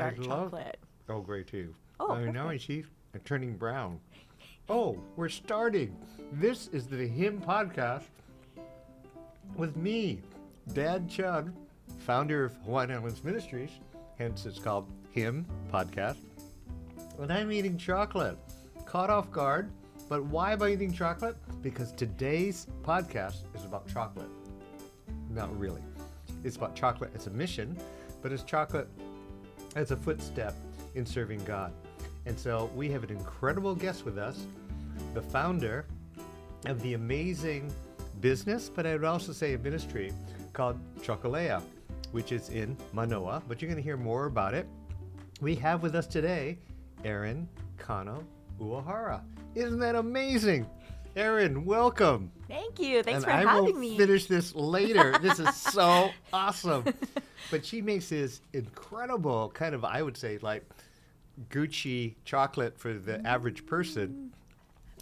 dark love chocolate. Earl Grey too. Oh, Now I perfect. see it turning brown. Oh, we're starting. This is the Him Podcast with me, Dad Chug, founder of Hawaiian Islands Ministries, hence it's called Him Podcast. And I'm eating chocolate. Caught off guard, but why am I eating chocolate? Because today's podcast is about chocolate. Not really. It's about chocolate as a mission, but it's chocolate as a footstep in serving God. And so we have an incredible guest with us, the founder of the amazing business, but I would also say a ministry called Chocolea, which is in Manoa, but you're going to hear more about it. We have with us today Erin Kanno Uehara. Isn't that amazing? Erin, welcome. Thank you. Thanks And for I having will me. finish this later. This is so awesome. But she makes this incredible kind of, I would say, like Gucci chocolate for the average person.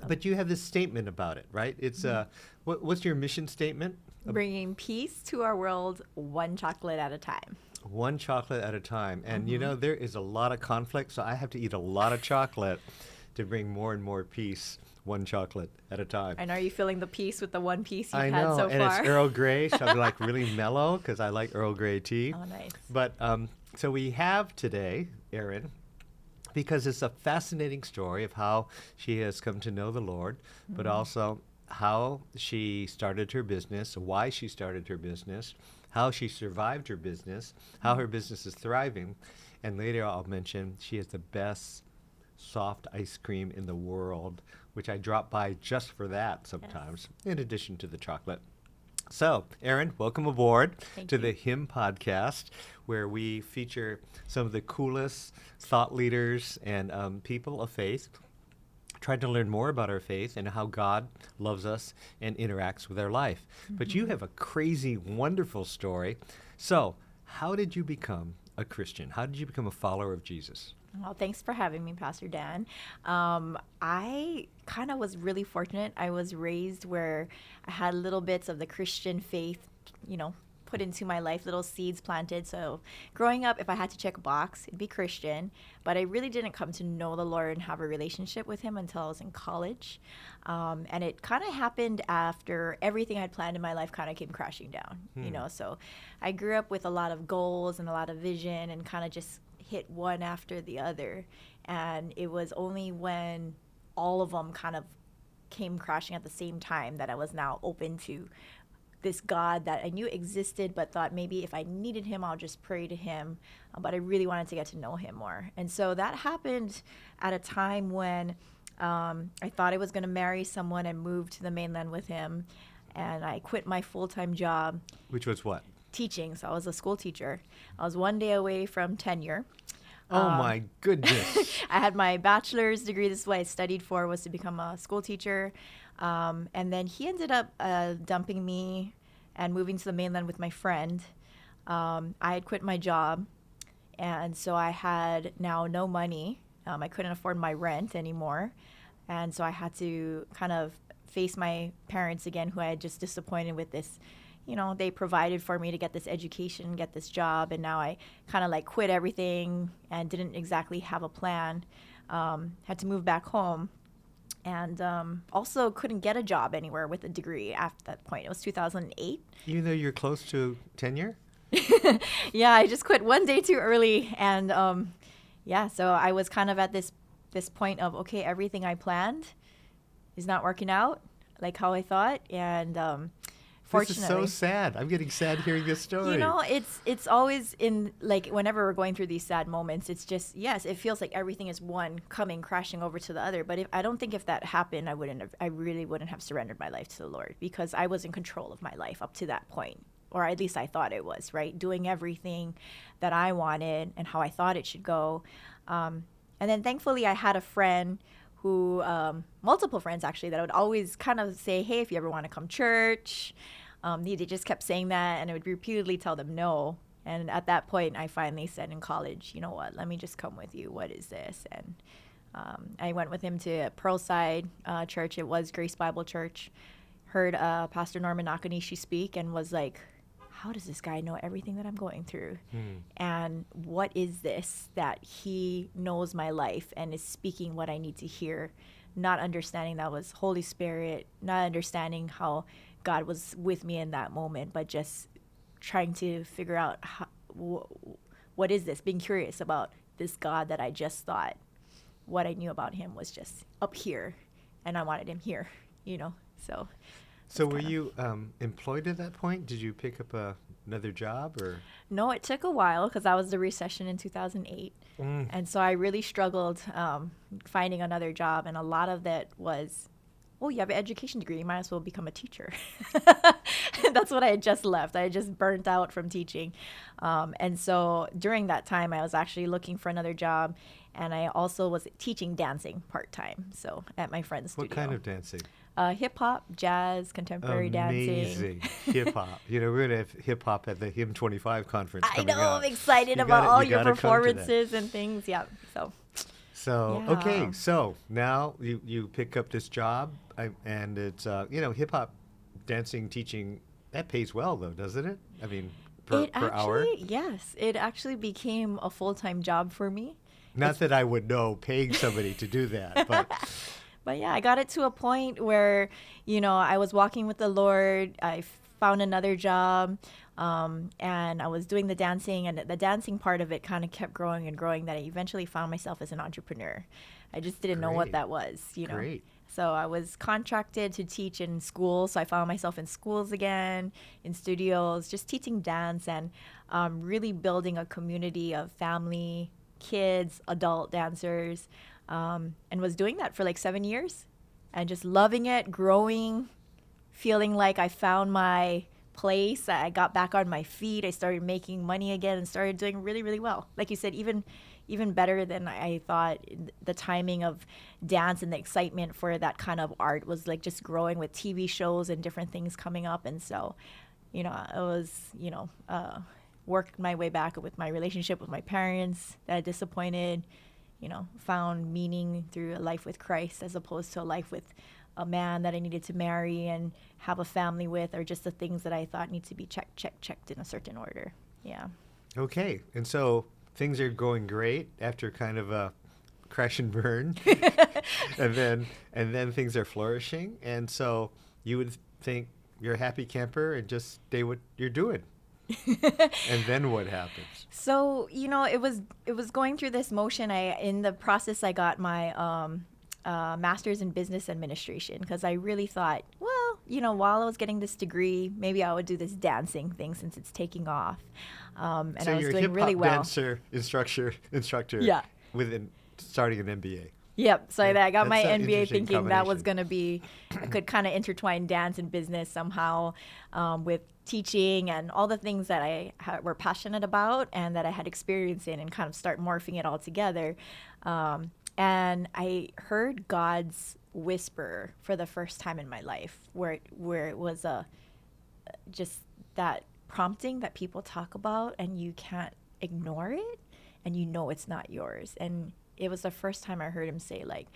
But you have this statement about it, right? It's what's your mission statement? Bringing peace to our world, one chocolate at a time. One chocolate at a time. And you know, there is a lot of conflict, so I have to eat a lot of chocolate to bring more and more peace, one chocolate at a time. And are you feeling the peace with the one piece you've I had know, so and far? it's Earl Grey, so I'm like really mellow because I like Earl Grey tea. Oh, nice. But so we have today, Erin, because it's a fascinating story of how she has come to know the Lord, but also how she started her business, why she started her business, how she survived her business, how her business is thriving. And later I'll mention she has the best soft ice cream in the world, which I drop by just for that sometimes, in addition to the chocolate. So, Erin, welcome aboard Thank to you. the Him Podcast, where we feature some of the coolest thought leaders and people of faith, trying to learn more about our faith and how God loves us and interacts with our life. But you have a crazy, wonderful story. So, how did you become a Christian? How did you become a follower of Jesus? Well, thanks for having me, Pastor Dan. I kind of was really fortunate. I was raised where I had little bits of the Christian faith, put into my life, little seeds planted. So growing up, if I had to check a box, it'd be Christian. But I really didn't come to know the Lord and have a relationship with him until I was in college. And it kind of happened after everything I'd planned in my life kind of came crashing down, So I grew up with a lot of goals and a lot of vision and kind of just hit one after the other. And it was only when all of them kind of came crashing at the same time that I was now open to this God that I knew existed, but thought maybe if I needed him, I'll just pray to him. But I really wanted to get to know him more. And so that happened at a time when I thought I was going to marry someone and move to the mainland with him. And I quit my full-time job. Which was what? Teaching. So I was a school teacher. I was one day away from tenure. Oh my goodness. I had my bachelor's degree. This is what I studied for, was to become a school teacher. And then he ended up dumping me and moving to the mainland with my friend. I had quit my job, and so I had now no money. I couldn't afford my rent anymore. And so I had to kind of face my parents again, who I had just disappointed with this. They provided for me to get this education, get this job, and now I kind of like quit everything and didn't exactly have a plan. Had to move back home, and also couldn't get a job anywhere with a degree after that point. It was 2008. Even though you're close to tenure? Yeah, I just quit one day too early, and so I was kind of at this point of, okay, everything I planned is not working out like how I thought, and This is so sad. I'm getting sad hearing this story. It's always in, like, whenever we're going through these sad moments, it's just, yes, it feels like everything is one coming crashing over to the other. But I don't think if that happened, I really wouldn't have surrendered my life to the Lord, because I was in control of my life up to that point, or at least I thought it was, right? Doing everything that I wanted and how I thought it should go. And then thankfully I had a friend who, multiple friends actually, that would always kind of say, hey, if you ever want to come church. They just kept saying that, and I would repeatedly tell them no. And at that point, I finally said in college, you know what, let me just come with you. What is this? And I went with him to Pearlside Church. It was Grace Bible Church. Heard Pastor Norman Nakanishi speak and was like, how does this guy know everything that I'm going through? Hmm. And what is this that he knows my life and is speaking what I need to hear? Not understanding that was Holy Spirit, not understanding how God was with me in that moment, but just trying to figure out what is this? Being curious about this God that I just thought what I knew about him was just up here, and I wanted him here, you know. So So that's were kinda- you employed at that point? Did you pick up another job or? No, it took a while because I was the recession in 2008. Mm. And so I really struggled finding another job. And a lot of that was, oh, you have an education degree. You might as well become a teacher. That's what I had just left. I had just burnt out from teaching. And so during that time, I was actually looking for another job. And I also was teaching dancing part-time, so at my friend's What studio. kind of dancing? Hip hop, jazz, contemporary dancing. Amazing hip hop. You know, we're gonna have hip hop at the Him 25 conference I coming know, up. I'm excited You about gotta- all you your gotta come to that. performances and things. Yeah, so So Yeah. okay, so now you pick up this job, and it's hip hop dancing teaching. That pays well though, doesn't it? I mean, per hour. Yes, it actually became a full-time job for me. Not that I would know paying somebody to do that, but But yeah, I got it to a point where, I was walking with the Lord. I found another job, and I was doing the dancing, and the dancing part of it kind of kept growing and growing, that I eventually found myself as an entrepreneur. I just didn't know what Great. that was. Great. So I was contracted to teach in schools. So I found myself in schools again, in studios, just teaching dance and really building a community of family, kids, adult dancers, and was doing that for like 7 years and just loving it, growing, feeling like I found my place. I got back on my feet. I started making money again and started doing really, really well. Like you said, even better than I thought. The timing of dance and the excitement for that kind of art was like just growing with TV shows and different things coming up. And so, it was, worked my way back with my relationship with my parents that I disappointed, found meaning through a life with Christ as opposed to a life with a man that I needed to marry and have a family with, or just the things that I thought need to be checked in a certain order. Yeah. okay. And so things are going great after kind of a crash and burn, and then things are flourishing. And so you would think you're a happy camper and just stay what you're doing. And then what happens? So it was going through this motion. In the process, I got my master's in business administration because I really thought, well, while I was getting this degree, maybe I would do this dancing thing since it's taking off. And So I was you're a doing hip hop really well. dancer instructor. Yeah. Within starting an MBA. Yep. So Yeah, I got my that's an MBA interesting thinking that was combination. going to be, I could kind of intertwine dance and business somehow with teaching and all the things that I were passionate about and that I had experience in, and kind of start morphing it all together. And I heard God's whisper for the first time in my life, where it was just that prompting that people talk about and you can't ignore it, and it's not yours. And it was the first time I heard him say, like,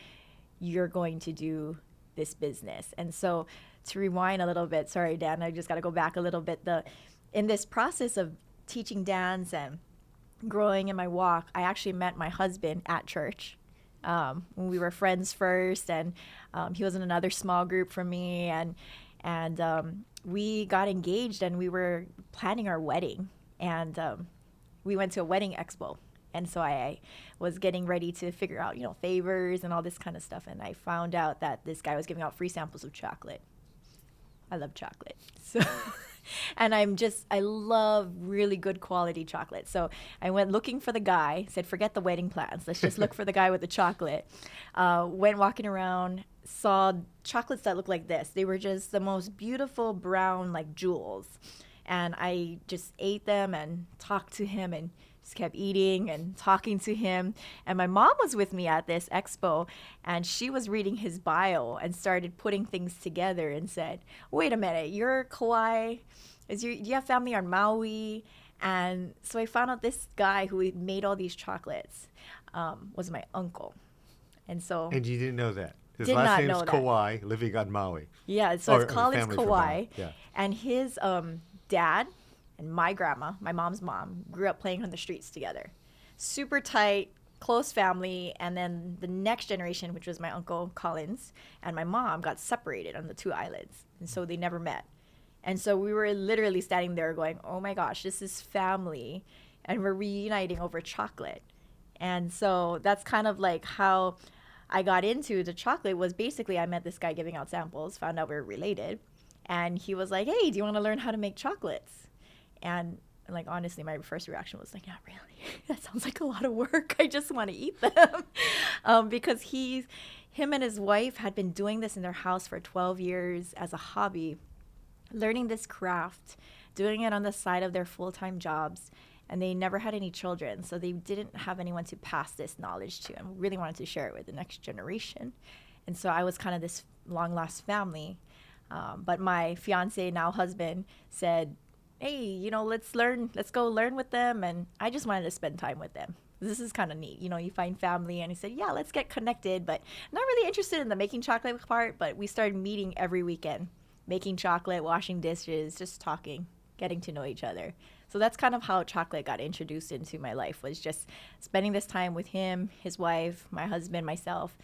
you're going to do this business. And so to rewind a little bit, sorry, Dan, I just got to go back a little bit. In this process of teaching dance and growing in my walk, I actually met my husband at church. We were friends first, and he was in another small group from me, and we got engaged, and we were planning our wedding, and we went to a wedding expo. And so I was getting ready to figure out, favors and all this kind of stuff. And I found out that this guy was giving out free samples of chocolate. I love chocolate. So, and I love really good quality chocolate. So I went looking for the guy, said, forget the wedding plans. Let's just look for the guy with the chocolate. Went walking around, saw chocolates that looked like this. They were just the most beautiful brown, like jewels. And I just ate them and talked to him and just kept eating and talking to him. And my mom was with me at this expo, and she was reading his bio and started putting things together and said, wait a minute, you're Kauai? Do you have family on Maui? And so I found out this guy who made all these chocolates was my uncle. And so And you didn't know that? His Did last not name's know that. Kauai, living on Maui. yeah, so Or his call is family's from Kauai. Maui, yeah. And his dad and my grandma, my mom's mom, grew up playing on the streets together. Super tight, close family. And then the next generation, which was my uncle Collins and my mom, got separated on the two islands. And so they never met. And so we were literally standing there going, oh my gosh, this is family. And we're reuniting over chocolate. And so that's kind of like how I got into the chocolate. Was basically I met this guy giving out samples, found out we were related. And he was like, hey, do you want to learn how to make chocolates? And like, honestly, my first reaction was like, not really. That sounds like a lot of work. I just want to eat them. Because him and his wife had been doing this in their house for 12 years as a hobby, learning this craft, doing it on the side of their full-time jobs. And they never had any children, so they didn't have anyone to pass this knowledge to, and really wanted to share it with the next generation. And so I was kind of this long-lost family. But my fiance, now husband, said, hey, let's go learn with them. And I just wanted to spend time with them. This is kind of neat. You find family. And he said, yeah, let's get connected, but not really interested in the making chocolate part. But we started meeting every weekend, making chocolate, washing dishes, just talking, getting to know each other. So that's kind of how chocolate got introduced into my life, was just spending this time with him, his wife, my husband, myself,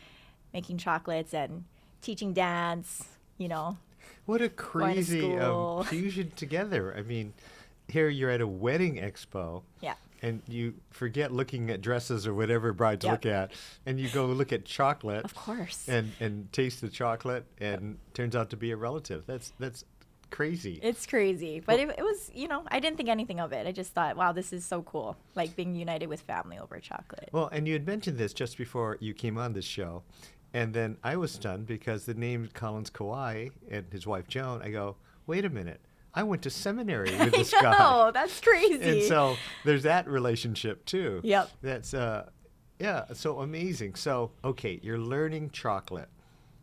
making chocolates and teaching dance, What a going to crazy school. fusion together. I mean, here you're at a wedding expo. Yeah. And you forget looking at dresses or whatever brides Yep. look at, and you go look at chocolate. Of course. And taste the chocolate, and turns out to be a relative. That's crazy. It's crazy. But it was, I didn't think anything of it. I just thought, wow, this is so cool. Like being united with family over chocolate. Well, and you had mentioned this just before you came on this show, and then I was stunned because the name Collins Kauai and his wife Joan, I go, wait a minute, I went to seminary with this I guy. know, that's crazy. And so there's that relationship too. Yep. That's so amazing. So okay, you're learning chocolate,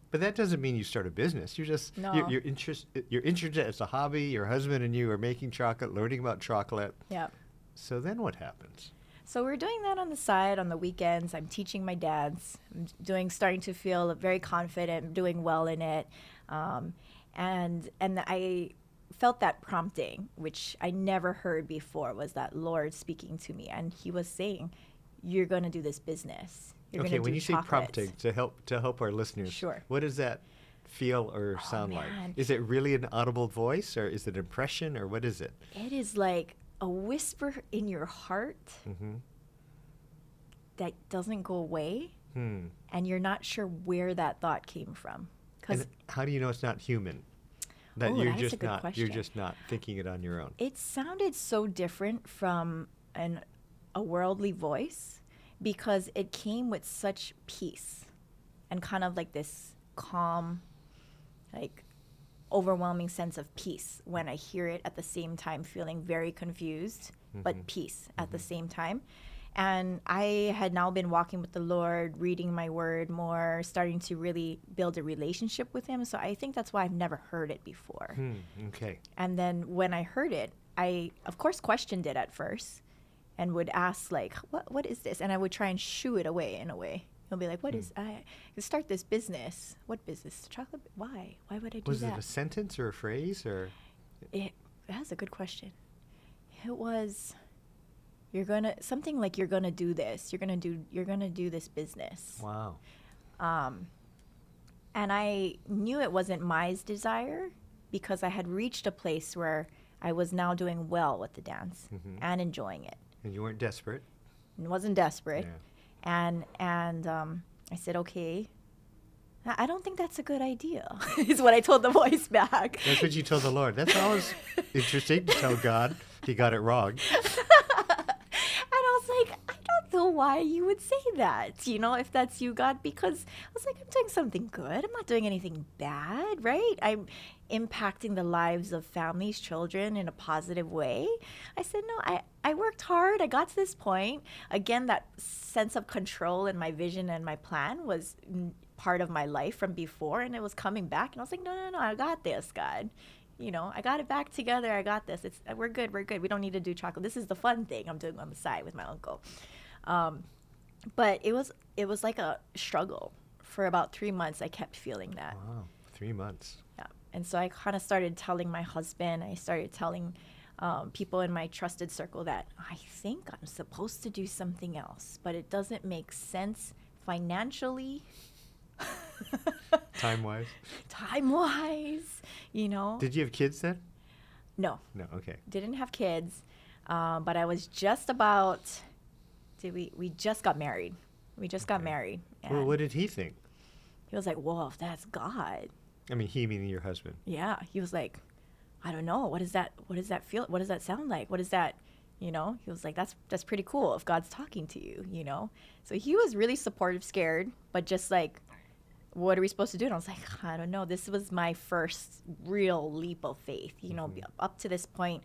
but that doesn't mean you start a business. No. You're interested as a hobby. Your husband and you are making chocolate, learning about chocolate. Yep. So then what happens? So we're doing that on the side on the weekends. I'm teaching my dance. I'm starting to feel very confident, doing well in it, and I felt that prompting, which I never heard before, was that Lord speaking to me, and He was saying, "You're going to do this business. You're Okay, going to when do you say chocolates." prompting to help our listeners, Sure. what does that feel or sound like? man. Is it really an audible voice, or is it impression, or what is it? It is like a whisper in your heart Mm-hmm. that doesn't go away, Hmm. and you're not sure where that thought came from. And how do you know it's not human? That Oh, you're that is a just good not question. you're just not thinking it on your own. It sounded so different from a worldly voice, because it came with such peace and kind of like this calm, like overwhelming sense of peace when I hear it, at the same time feeling very confused, but peace at the same time. And I had now been walking with the Lord, reading my word more, starting to really build a relationship with Him. So I think that's why I've never heard it before. Okay. And then when I heard it, I, of course, questioned it at first and would ask, like, what is this? And I would try and shoo it away in a way. He'll be like, what is, I start this business. What business? Chocolate? Why? Why would I do Was that? it a sentence or a phrase or? That's a good question. It was, something like, you're gonna do this. You're gonna do this business. Wow. And I knew it wasn't my desire, because I had reached a place where I was now doing well with the dance and enjoying it. And you weren't desperate. And wasn't desperate. Yeah. And I said, okay, I don't think that's a good idea, is what I told the voice back. That's what you told the Lord. That's always interesting to tell God He got it wrong. And I was like, I don't know why you would say that, if that's you, God, because I was like, I'm doing something good. I'm not doing anything bad, right? I'm impacting the lives of families, children in a positive way. I said, no, I worked hard. I got to this point. Again, that sense of control in my vision and my plan was part of my life from before, and it was coming back. And I was like, no, I got this, God. I got it back together. I got this. We're good. We don't need to do chocolate. This is the fun thing I'm doing on the side with my uncle. But it was like a struggle. For about 3 months, I kept feeling that. Wow. 3 months. Yeah. And so I kind of started telling my husband. I started telling people in my trusted circle that I think I'm supposed to do something else, but it doesn't make sense financially, Time-wise? time-wise, you know. Did you have kids then? No, No, okay. didn't have kids, but I was just about. We just got married. We just got Okay. married, Well, and what did he think? he was like, "Whoa, that's God." I mean, he meaning your husband. Yeah, he was like, I don't know. What is that? What does that feel? What does that sound like? What is that? You know, he was like, that's pretty cool if God's talking to you, you know? So he was really supportive, scared, but just like, what are we supposed to do? And I was like, I don't know. This was my first real leap of faith. You know, up to this point,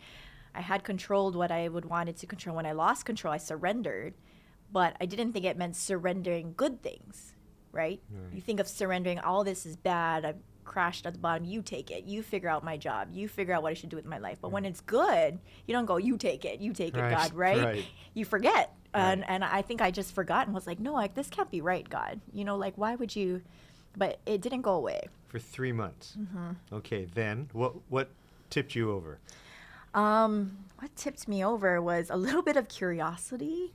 I had controlled what I would wanted to control. When I lost control, I surrendered, but I didn't think it meant surrendering good things, right? Right. You think of surrendering, all this is bad. I've crashed at the bottom. You take it. You figure out my job. You figure out what I should do with my life. But when it's good, you don't go, you take it. You take Right, it, God, right? right. You forget. Right. And I think I just forgot and was like, no, like, this can't be right, God. You know, like, why would you? But it didn't go away. For 3 months. Okay, then what tipped you over? What tipped me over was a little bit of curiosity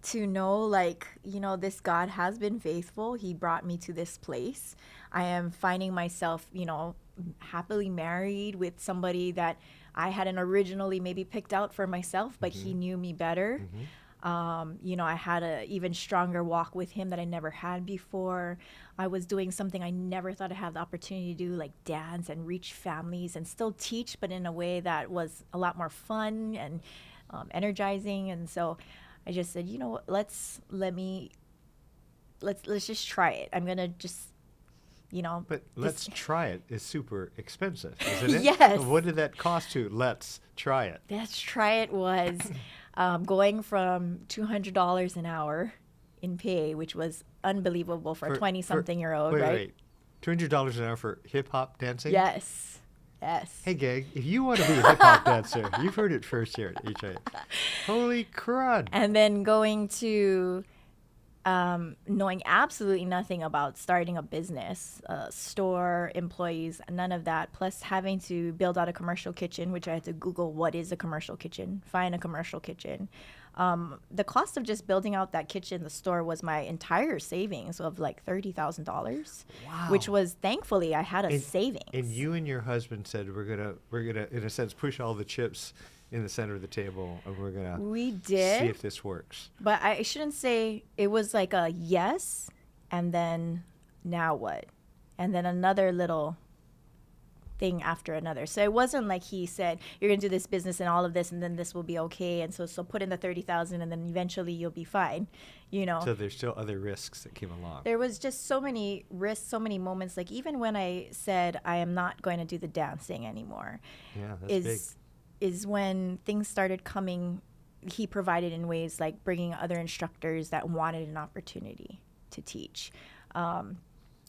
to know, like, you know, this God has been faithful. He brought me to this place. I am finding myself, you know, happily married with somebody that I hadn't originally maybe picked out for myself, but he knew me better. You know, I had a even stronger walk with him that I never had before. I was doing something I never thought I'd have the opportunity to do, like dance and reach families and still teach, but in a way that was a lot more fun and energizing. And so I just said, you know what, let's just try it. I'm gonna just, you know. But this- let's try it is super expensive, isn't it? Yes. What did that cost to let's try it? Let's try it was going from $200 an hour in pay, which was unbelievable for a 20-something-year-old, wait, right? Wait. $200 an hour for hip-hop dancing? Yes. Yes. Hey, gang, if you want to be a hip-hop dancer, you've heard it first here at HIA. Holy crud. And then going to knowing absolutely nothing about starting a business, store, employees, none of that, plus having to build out a commercial kitchen, which I had to Google what is a commercial kitchen, find a commercial kitchen. The cost of just building out that kitchen, the store, was my entire savings of like $30,000, Wow. which was, thankfully, I had a savings. And you and your husband said we're gonna in a sense push all the chips in the center of the table, and we're gonna We did. see if this works. But I shouldn't say it was like a yes, and then now what? And then another little thing after another. So it wasn't like he said, you're going to do this business and all of this, and then this will be okay. And so put in the 30,000 and then eventually you'll be fine. You know, So there's still other risks that came along. there was just so many risks, so many moments. Like even when I said, I am not going to do the dancing anymore, Yeah, that's big. is when things started coming. He provided in ways like bringing other instructors that wanted an opportunity to teach.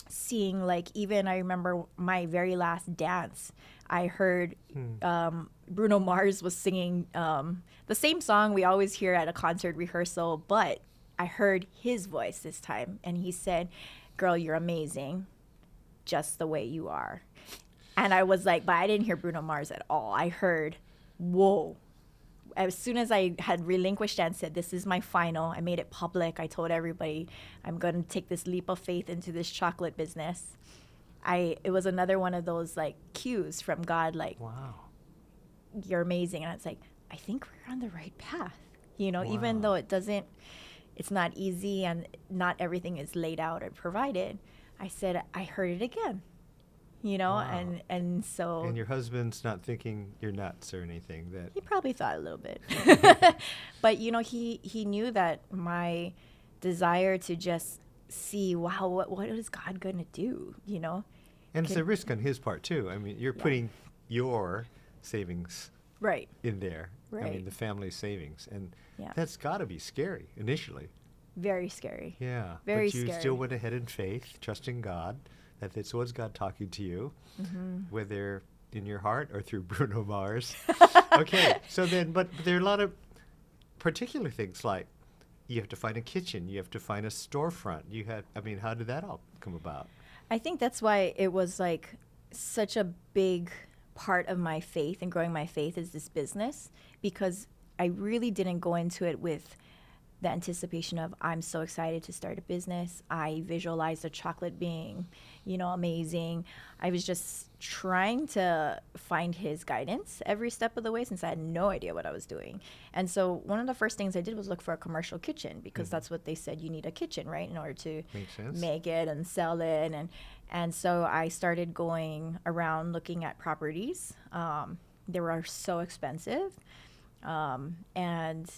Seeing, like, even I remember my very last dance, I heard Bruno Mars was singing the same song we always hear at a concert rehearsal, but I heard his voice this time, and he said, "Girl, you're amazing, just the way you are." And I was like, but I didn't hear Bruno Mars at all. I heard, whoa. As soon as I had relinquished and said, this is my final, I made it public. I told everybody, I'm going to take this leap of faith into this chocolate business. It was another one of those like cues from God, like, Wow. you're amazing. And it's like, I think we're on the right path. You know, even Wow. though it's not easy and not everything is laid out or provided. I said, I heard it again. You know, Wow. and so And your husband's not thinking you're nuts or anything. That he probably thought a little bit. But, you know, he knew that my desire to just see, wow, what is God going to do, you know? and it's a risk on his part too. I mean, you're putting your savings Right. in there. I Right. mean, the family savings, and Yeah. that's got to be scary initially. Very scary. Yeah. Very but you scary. still went ahead in faith, trusting God, that this was God talking to you, whether in your heart or through Bruno Mars. Okay. So then, but there are a lot of particular things like you have to find a kitchen, you have to find a storefront. How did that all come about? I think that's why it was like such a big part of my faith and growing my faith is this business, because I really didn't go into it with the anticipation of I'm so excited to start a business. I visualized the chocolate being, amazing. I was just trying to find his guidance every step of the way, since I had no idea what I was doing. And so one of the first things I did was look for a commercial kitchen, because that's what they said, you need a kitchen, right, in order to make it and sell it. And so I started going around looking at properties. They were so expensive. And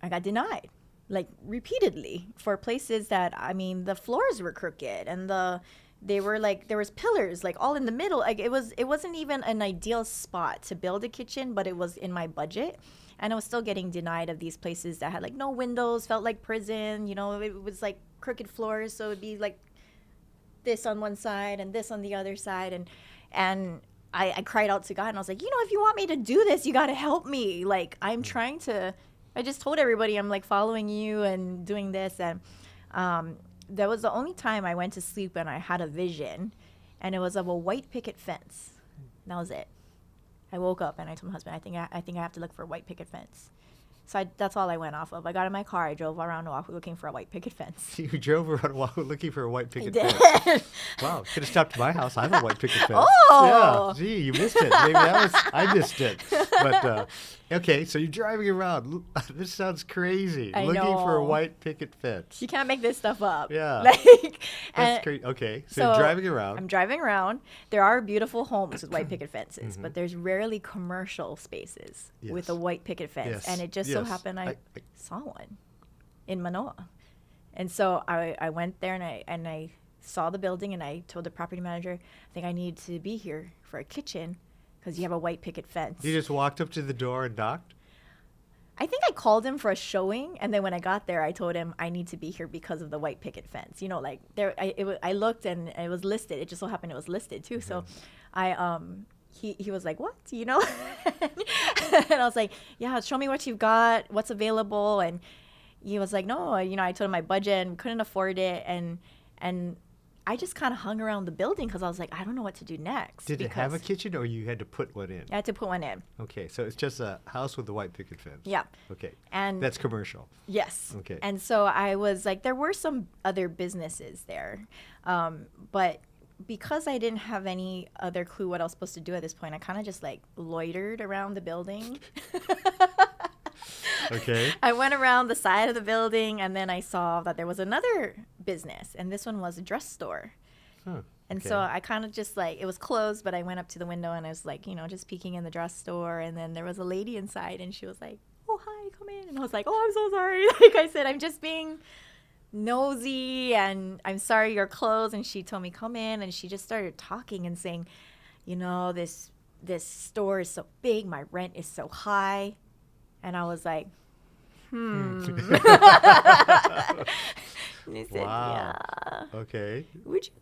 I got denied, like, repeatedly, for places that, the floors were crooked, and they were like, there was pillars like all in the middle. Like, it wasn't even an ideal spot to build a kitchen, but it was in my budget. And I was still getting denied of these places that had like no windows, felt like prison. It was like crooked floors, so it'd be like this on one side and this on the other side. And I cried out to God, and I was like, if you want me to do this, you got to help me. Like, I just told everybody I'm like following you and doing this. And that was the only time I went to sleep and I had a vision, and it was of a white picket fence. That was it. I woke up and I told my husband, I think I have to look for a white picket fence. So that's all I went off of. I got in my car. I drove around Oahu looking for a white picket fence. You drove around Oahu looking for a white picket I fence. did. Wow, could have stopped at my house. I have a white picket fence. Oh! Yeah, gee, you missed it. Maybe I missed it. But, okay, so you're driving around. This sounds crazy. I looking for a know. white picket fence. You can't make this stuff up. Yeah. Like, That's crazy. Okay, so you're driving around. I'm driving around. There are beautiful homes with white picket fences, but there's rarely commercial spaces with a white picket fence. Yes. And it just so happened I saw one in Manoa. And so I went there and I saw the building, and I told the property manager, I think I need to be here for a kitchen because you have a white picket fence. You just walked up to the door and knocked? I think I called him for a showing, and then when I got there, I told him I need to be here because of the white picket fence. Like there, I looked and it was listed. It just so happened it was listed too. So, he was like, "What?" And I was like, "Yeah, show me what you've got, what's available." And he was like, "No, I told him my budget and couldn't afford it." And I just kind of hung around the building because I was like, I don't know what to do next. Did it have a kitchen, or you had to put one in? I had to put one in. Okay, so it's just a house with a white picket fence. Yeah. Okay. And that's commercial. Yes. Okay. And so I was like, there were some other businesses there, but because I didn't have any other clue what I was supposed to do at this point, I kind of just like loitered around the building. Okay. I went around the side of the building, and then I saw that there was another business, and this one was a dress store. Huh. And so I kind of just like, it was closed, but I went up to the window and I was like, just peeking in the dress store. And then there was a lady inside, and she was like, "Oh, hi, come in." And I was like, "Oh, I'm so sorry." Like I said, I'm just being nosy, and I'm sorry you're closed. And she told me, "Come in." And she just started talking and saying, this store is so big, my rent is so high. And I was like, And he said, Wow. "Yeah. Okay. Would you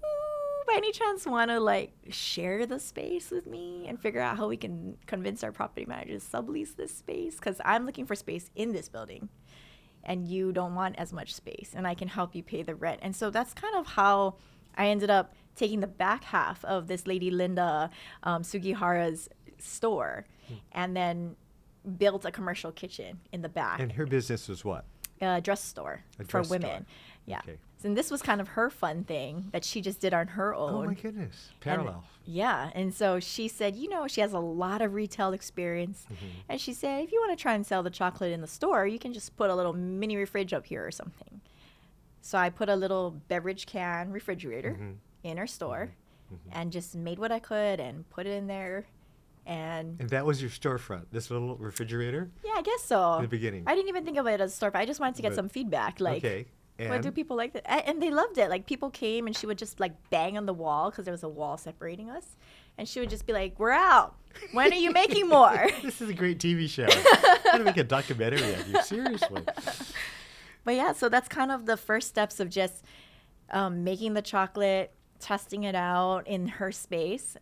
by any chance want to like share the space with me and figure out how we can convince our property manager to sublease this space? Because I'm looking for space in this building, and you don't want as much space, and I can help you pay the rent." And so that's kind of how I ended up taking the back half of this lady Linda Sugihara's store, and then built a commercial kitchen in the back. And her business was what? A dress store for women. Store. Yeah. Okay. And this was kind of her fun thing that she just did on her own. Oh my goodness. Parallel. Yeah. And so she said, she has a lot of retail experience. And she said, if you want to try and sell the chocolate in the store, you can just put a little mini fridge up here or something. So I put a little beverage can refrigerator in her store and just made what I could and put it in there. And that was your storefront, this little refrigerator? Yeah, I guess so. In the beginning. I didn't even think of it as a storefront. I just wanted to get some feedback. Like, okay. what do people like that? And they loved it. Like, people came and she would just like bang on the wall because there was a wall separating us. And she would just be like, "We're out. When are you making more?" This is a great TV show. I'm going to make a documentary of you. Seriously. But yeah, so that's kind of the first steps of just making the chocolate, testing it out in her space.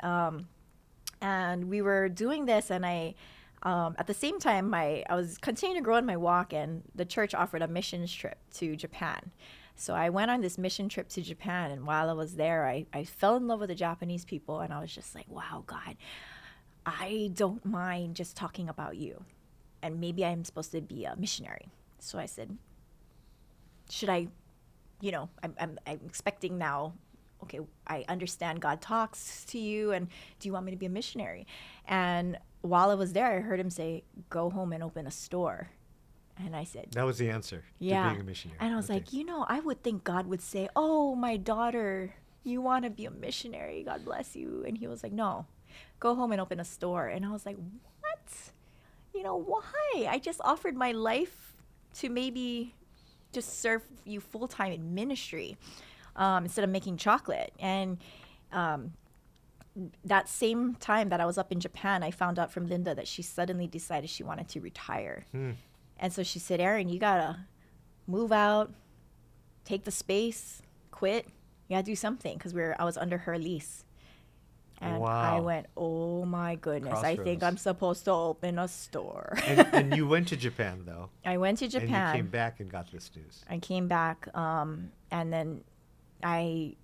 And we were doing this, and I, at the same time, I was continuing to grow in my walk, and the church offered a missions trip to Japan. So I went on this mission trip to Japan, and while I was there, I fell in love with the Japanese people, and I was just like, wow, God, I don't mind just talking about you. And maybe I'm supposed to be a missionary. So I said, should I, I'm expecting now, okay, I understand God talks to you, and do you want me to be a missionary? And while I was there, I heard him say, go home and open a store. And I said, That was the answer to yeah. being a missionary. And I was like, I would think God would say, oh, my daughter, you want to be a missionary. God bless you. And he was like, no, go home and open a store. And I was like, what? Why? I just offered my life to maybe just serve you full time in ministry instead of making chocolate. And that same time that I was up in Japan, I found out from Linda that she suddenly decided she wanted to retire. And so she said, Erin, you got to move out, take the space, quit. You got to do something, because I was under her lease. And Wow. I went, oh my goodness, I think Crossroads. I'm supposed to open a store. And you went to Japan, though. I went to Japan. And you came back and got this news. I came back, and then I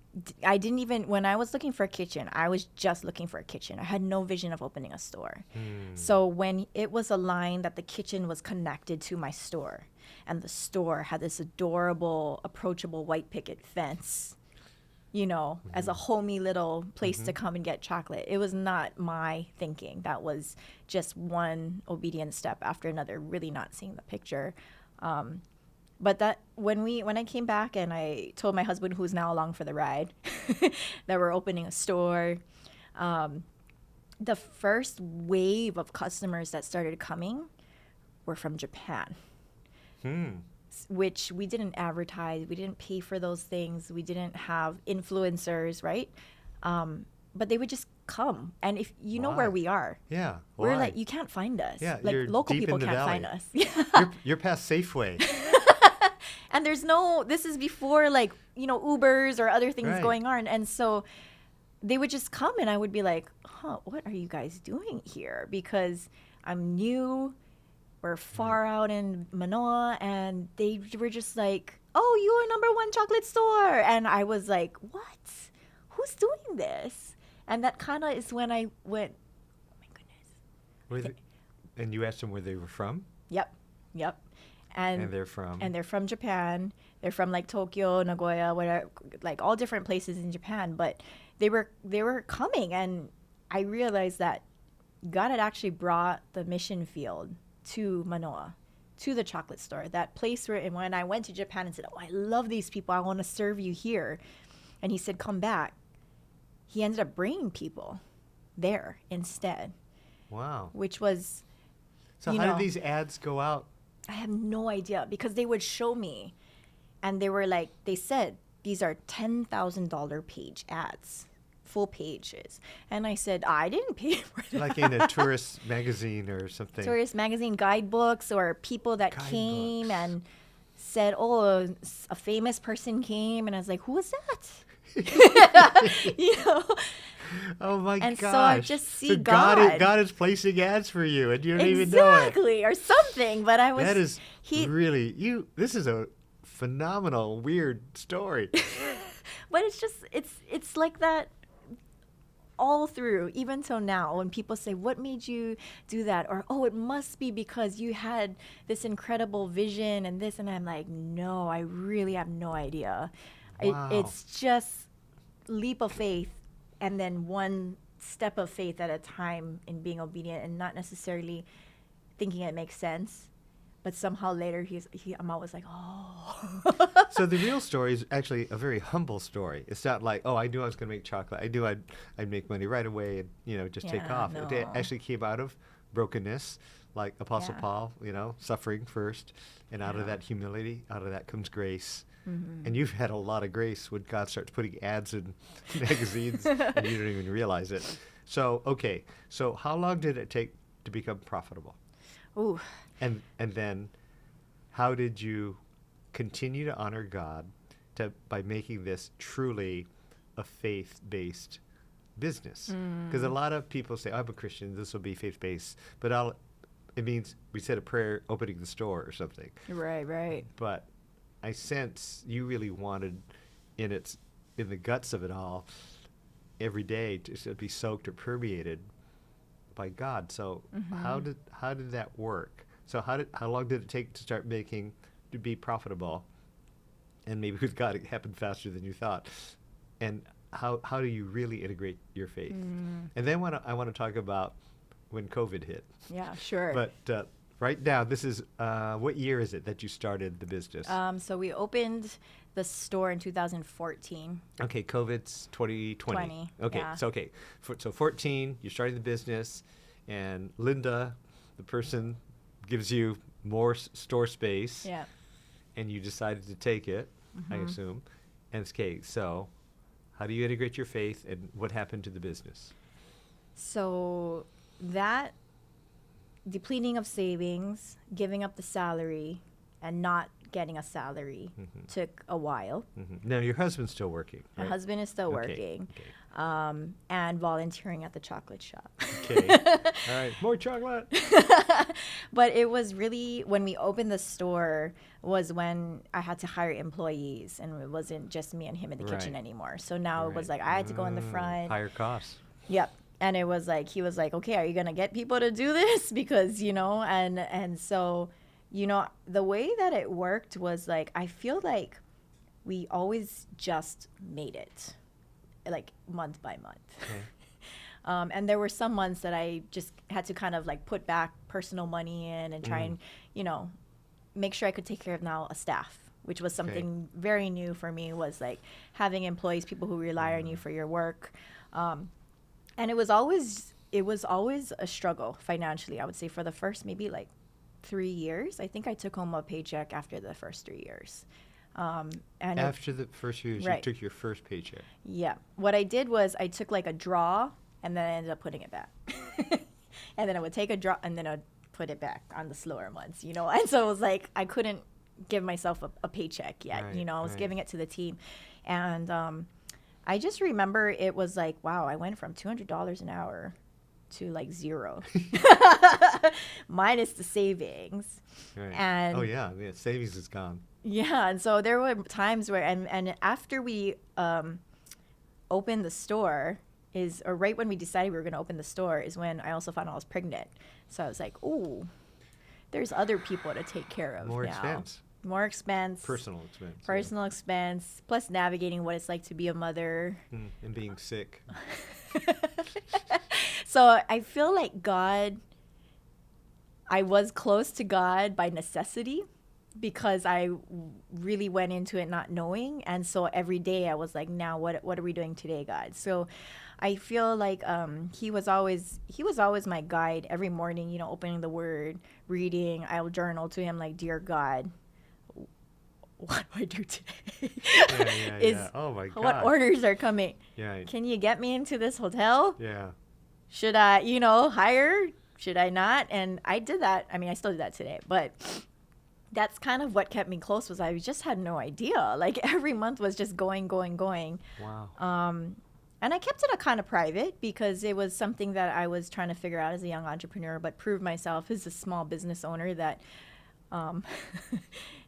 didn't even, when I was looking for a kitchen, I was just looking for a kitchen. I had no vision of opening a store. So when it was aligned that the kitchen was connected to my store, and the store had this adorable, approachable white picket fence, as a homey little place to come and get chocolate. It was not my thinking. That was just one obedient step after another, really not seeing the picture. But that when I came back and I told my husband, who's now along for the ride, that we're opening a store, the first wave of customers that started coming were from Japan. Which we didn't advertise. We didn't pay for those things. We didn't have influencers, right? But they would just come. And if you know where we are, yeah, we're why? like, you can't find us. Yeah, like you're local deep people in the can't valley. find us. You're past Safeway. And this is before Ubers or other things Right. going on. And so they would just come and I would be like, what are you guys doing here? Because I'm new. We're far out in Manoa, and they were just like, oh, you're number one chocolate store. And I was like, what? Who's doing this? And that kind of is when I went, oh my goodness. And you asked them where they were from? Yep. And they're from? And they're from Japan. They're from like Tokyo, Nagoya, whatever, like all different places in Japan. But they were coming, and I realized that God had actually brought the mission field to Manoa, to the chocolate store, that place where, and when I went to Japan and said, oh, I love these people, I want to serve you here. And he said, come back. He ended up bringing people there instead. Wow. Which was, So how did these ads go out? I have no idea, because they would show me, and they said, these are $10,000 page ads. Full pages. And I said, I didn't pay for that. Like in a tourist magazine or something. Tourist magazine guidebooks, or people that came and said, oh, a famous person came. And I was like, who was that? Oh my gosh. And so I just see God is placing ads for you, and you don't even know it. Exactly, or something. But I was. That is really, this is a phenomenal, weird story. But it's like that all through, even till now, when people say, what made you do that? Or, oh, it must be because you had this incredible vision and this. And I'm like, no, I really have no idea. Wow. It's just leap of faith, and then one step of faith at a time in being obedient, and not necessarily thinking it makes sense. But somehow later, I'm always like, oh. So the real story is actually a very humble story. It's not like, oh, I knew I was going to make chocolate. I knew I'd make money right away and, just take off. No. It actually came out of brokenness, like Apostle Yeah. Paul, suffering first. And out of that humility, out of that comes grace. Mm-hmm. And you've had a lot of grace when God starts putting ads in magazines and you don't even realize it. So, okay. So how long did it take to become profitable? Ooh. And then how did you continue to honor God by making this truly a faith-based business? Because a lot of people say, I'm a Christian, this will be faith-based, but it means we said a prayer opening the store or something. Right. But I sense you really wanted in the guts of it all every day to be soaked or permeated by God. So how did that work? So how long did it take to start making to be profitable? And maybe with God it happened faster than you thought. And how do you really integrate your faith? And then I want to talk about when COVID hit. Yeah, sure. But right now, this is what year is it that you started the business? So we opened the store in 2014. Okay, COVID's 2020. 20, Okay, yeah. so 14, you're starting the business, and Linda, the person, gives you more store space. Yeah. And you decided to take it, I assume. And it's okay, so how do you integrate your faith, and what happened to the business? So that depleting of savings, giving up the salary, and not getting a salary took a while. Now, your husband's still working, My right? husband is still Okay, working, okay. and volunteering at the chocolate shop. Okay. All right. More chocolate. But it was really, when we opened the store, was when I had to hire employees, and it wasn't just me and him in the kitchen Right. anymore. So now it was Right. like I had to go in the front. Higher costs. Yep. And it was like, he was like, okay, are you going to get people to do this? Because, and so, the way that it worked was like, I feel like we always just made it, like month by month. Okay. And there were some months that I just had to kind of like put back personal money in and try and, make sure I could take care of now a staff, which was something very new for me, was like having employees, people who rely on you for your work. And it was always a struggle financially, I would say, for the first maybe like 3 years. I think I took home a paycheck after the first 3 years. And After the first years, Right. you took your first paycheck. yeah, what I did was I took like a draw, and then I ended up putting it back. And then I would take a draw, and then I'd put it back on the slower months, And so it was like I couldn't give myself a paycheck yet, Right, I was right. giving it to the team. And I just remember it was like, wow, I went from $200 an hour to like zero, minus the savings. Right. And oh yeah, savings is gone. yeah, and so there were times where, and after we opened the store, or right when we decided we were going to open the store, is when I also found out I was pregnant. So I was like, ooh, there's other people to take care of More now. expense. More expense. Personal expense. yeah. Personal expense, plus navigating what it's like to be a mother. And being sick. So I feel like I was close to God by necessity, because I really went into it not knowing. And so every day I was like, now what are we doing today, God? So I feel like he was always my guide every morning, opening the word, reading. I'll journal to him like, dear God, what do I do today? Yeah. Oh my God. What orders are coming? Yeah. Can you get me into this hotel? Yeah. Should I, hire? Should I not? And I did that. I mean, I still do that today, but that's kind of what kept me close, was I just had no idea. Like every month was just going. Wow. And I kept it a kind of private, because it was something that I was trying to figure out as a young entrepreneur, but prove myself as a small business owner that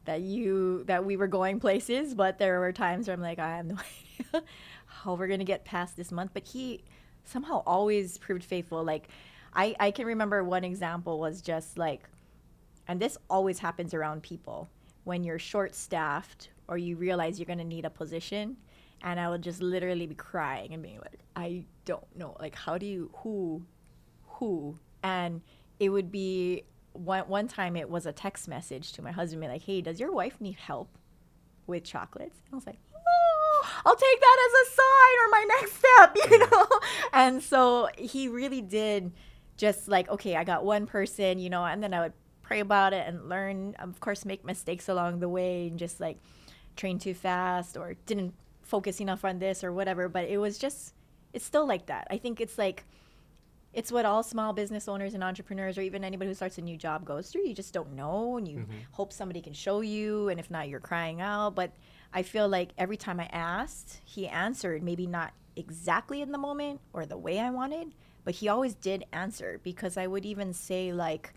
that we were going places. But there were times where I'm like, I have no idea how we're gonna get past this month. But he somehow always proved faithful. Like I can remember one example was just like, and this always happens around people, when you're short staffed or you realize you're gonna need a position. And I would just literally be crying and being like, I don't know. Like, how do you, who? And it would be, one time it was a text message to my husband, be like, hey, does your wife need help with chocolates? And I was like, oh, I'll take that as a sign or my next step, And so he really did just like, okay, I got one person, and then I would pray about it and learn, of course, make mistakes along the way, and just like train too fast or didn't focus enough on this or whatever. But it was just, it's still like that. I think it's like, it's what all small business owners and entrepreneurs, or even anybody who starts a new job, goes through. You just don't know, and you hope somebody can show you, and if not, you're crying out. But I feel like every time I asked, he answered, maybe not exactly in the moment or the way I wanted, but he always did answer. Because I would even say like,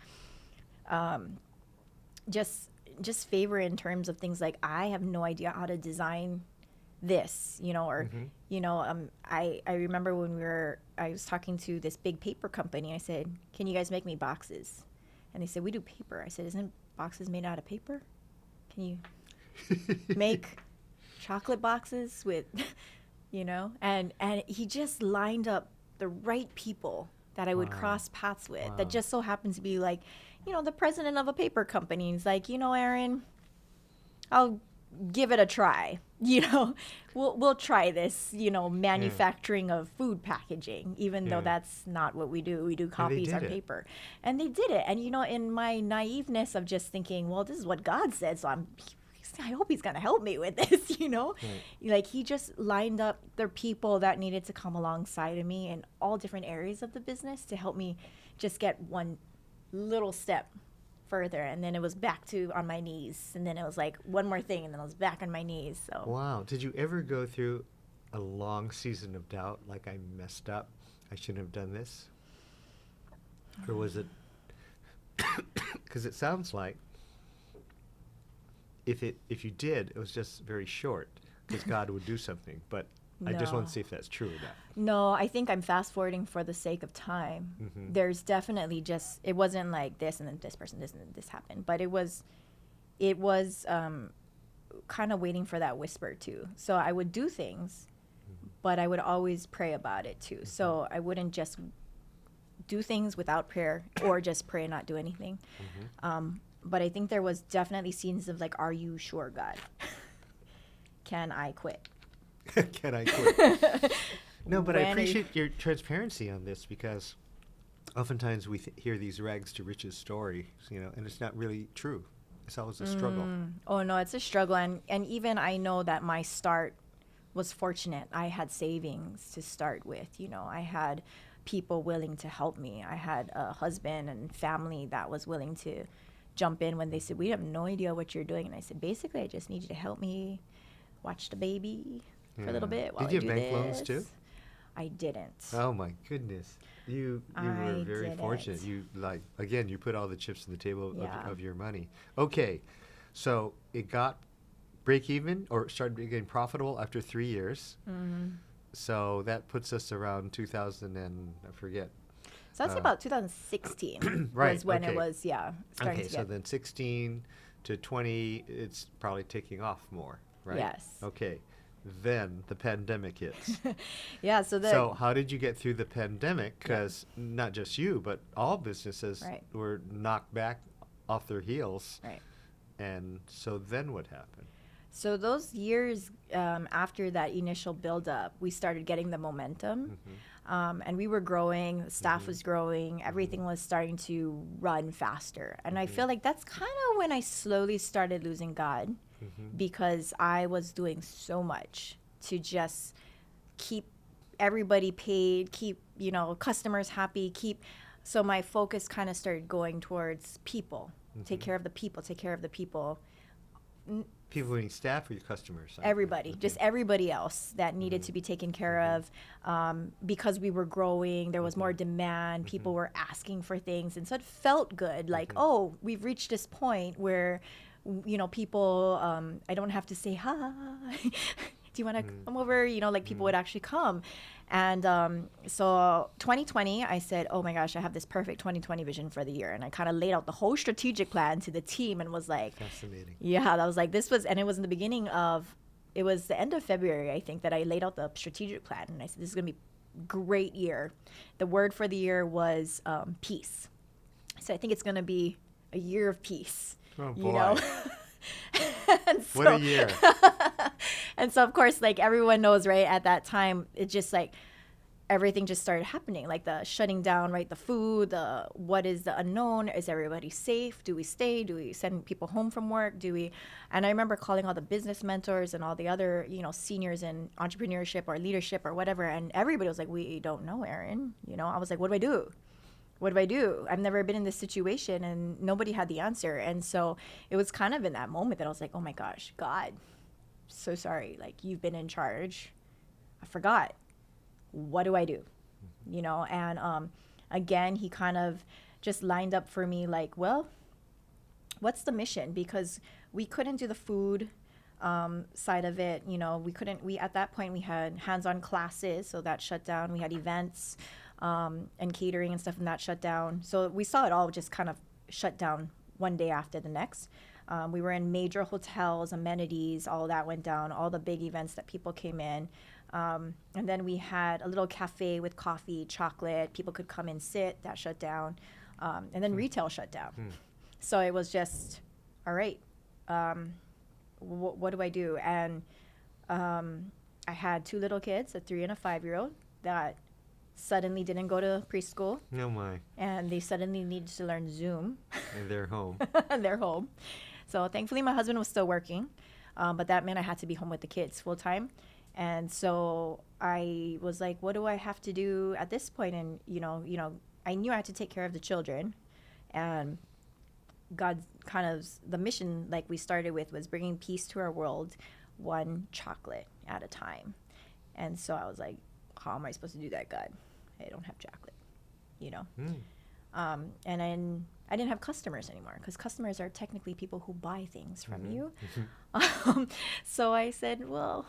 just favor in terms of things like, I have no idea how to design this, or, I remember when I was talking to this big paper company. I said, can you guys make me boxes? And they said, we do paper. I said, isn't boxes made out of paper? Can you make chocolate boxes with, and he just lined up the right people that I would Wow. cross paths with Wow. that just so happens to be like, the president of a paper company. He's like, Erin, I'll give it a try. We'll try this, manufacturing of food packaging, even though Yeah. that's not what we do. We do And they copies did on it. paper. And they did it. And, in my naiveness of just thinking, well, this is what God said, so I hope he's going to help me with this, Like, he just lined up the people that needed to come alongside of me in all different areas of the business to help me just get one little step further. And then it was back to on my knees. And then it was like one more thing, and then I was back on my knees. So, Wow. Did you ever go through a long season of doubt, like I messed up, I shouldn't have done this? Or was it, because it sounds like if you did, it was just very short, because God would do something. But I just want No. to see if that's true or not. No, I think I'm fast forwarding for the sake of time. Mhm. There's definitely it wasn't like this and then this person, this and then this happened, but it was kind of waiting for that whisper too. So I would do things, but I would always pray about it too. So I wouldn't just do things without prayer or just pray and not do anything. But I think there was definitely scenes of like, are you sure, God? Can I quit? Can I quit? No, but I When are you- appreciate your transparency on this, because oftentimes we hear these rags to riches stories, and it's not really true. It's always a struggle. Oh no, it's a struggle, and even I know that my start was fortunate. I had savings to start with. I had people willing to help me. I had a husband and family that was willing to jump in when they said, we have no idea what you're doing. And I said, basically, I just need you to help me watch the baby for a little Yeah. bit while Did you I do have bank loans this. too? I didn't. Oh my goodness. You were I very didn't. fortunate. You you put all the chips on the table Yeah. of your money. Okay. So it got break even, or started getting profitable after 3 years. So that puts us around 2000 and I forget. So that's about 2016 Right, was when okay. it was, starting Okay, to so get. then 16 to 20, it's probably taking off more, right? Yes. Okay. Then the pandemic hits. Yeah, so So how did you get through the pandemic? Because not just you, but all businesses Right. were knocked back off their heels. Right. And so then what happened? So those years after that initial buildup, we started getting the momentum, and we were growing. Staff was growing. Everything was starting to run faster, and I feel like that's kind of when I slowly started losing God, because I was doing so much to just keep everybody paid, keep customers happy, So my focus kind of started going towards people. Take care of the people. Take care of the people. People meaning staff or your customers? Everybody, just everybody else that needed to be taken care of, because we were growing. There was more demand. People were asking for things, and so it felt good. Like, oh, we've reached this point where, people. I don't have to say hi. Do you want to come over? Like people would actually come. And so 2020, I said, oh my gosh, I have this perfect 2020 vision for the year. And I kind of laid out the whole strategic plan to the team and was like, Fascinating. yeah, that was like, and it was in the beginning of, it was the end of February, I think, that I laid out the strategic plan. And I said, this is going to be a great year. The word for the year was peace. So I think it's going to be a year of peace. Oh, you boy. know? And What a year. And so, of course, like everyone knows, right, at that time, it just like everything just started happening, like the shutting down, right, the food, what is the unknown, is everybody safe, do we stay, do we send people home from work, and I remember calling all the business mentors and all the other, seniors in entrepreneurship or leadership or whatever, and everybody was like, we don't know, Erin. I was like, what do I do? What do I do? I've never been in this situation, and nobody had the answer. And so it was kind of in that moment that I was like, oh my gosh, God, so sorry. Like, you've been in charge. I forgot. What do I do? And again, he kind of just lined up for me like, well, what's the mission? Because we couldn't do the food. side of it. We at that point we had hands-on classes, so that shut down. We had events and catering and stuff, and that shut down. So we saw it all just kind of shut down one day after the next. We were in major hotels, amenities, all that went down, all the big events that people came in. And then we had a little cafe with coffee, chocolate. People could come and sit. That shut down. And then retail shut down. So it was just, all right, what do I do? And I had 2 little kids, a 3 and a 5-year-old, that suddenly didn't go to preschool. No, my. And they suddenly needed to learn Zoom. And they're home. And they're home. So thankfully my husband was still working, but that meant I had to be home with the kids full time. And so I was like, what do I have to do at this point? And, I knew I had to take care of the children. And God kind of, the mission like we started with was bringing peace to our world, one chocolate at a time. And so I was like, how am I supposed to do that, God? I don't have chocolate, And then I didn't have customers anymore, because customers are technically people who buy things from you. So I said, well,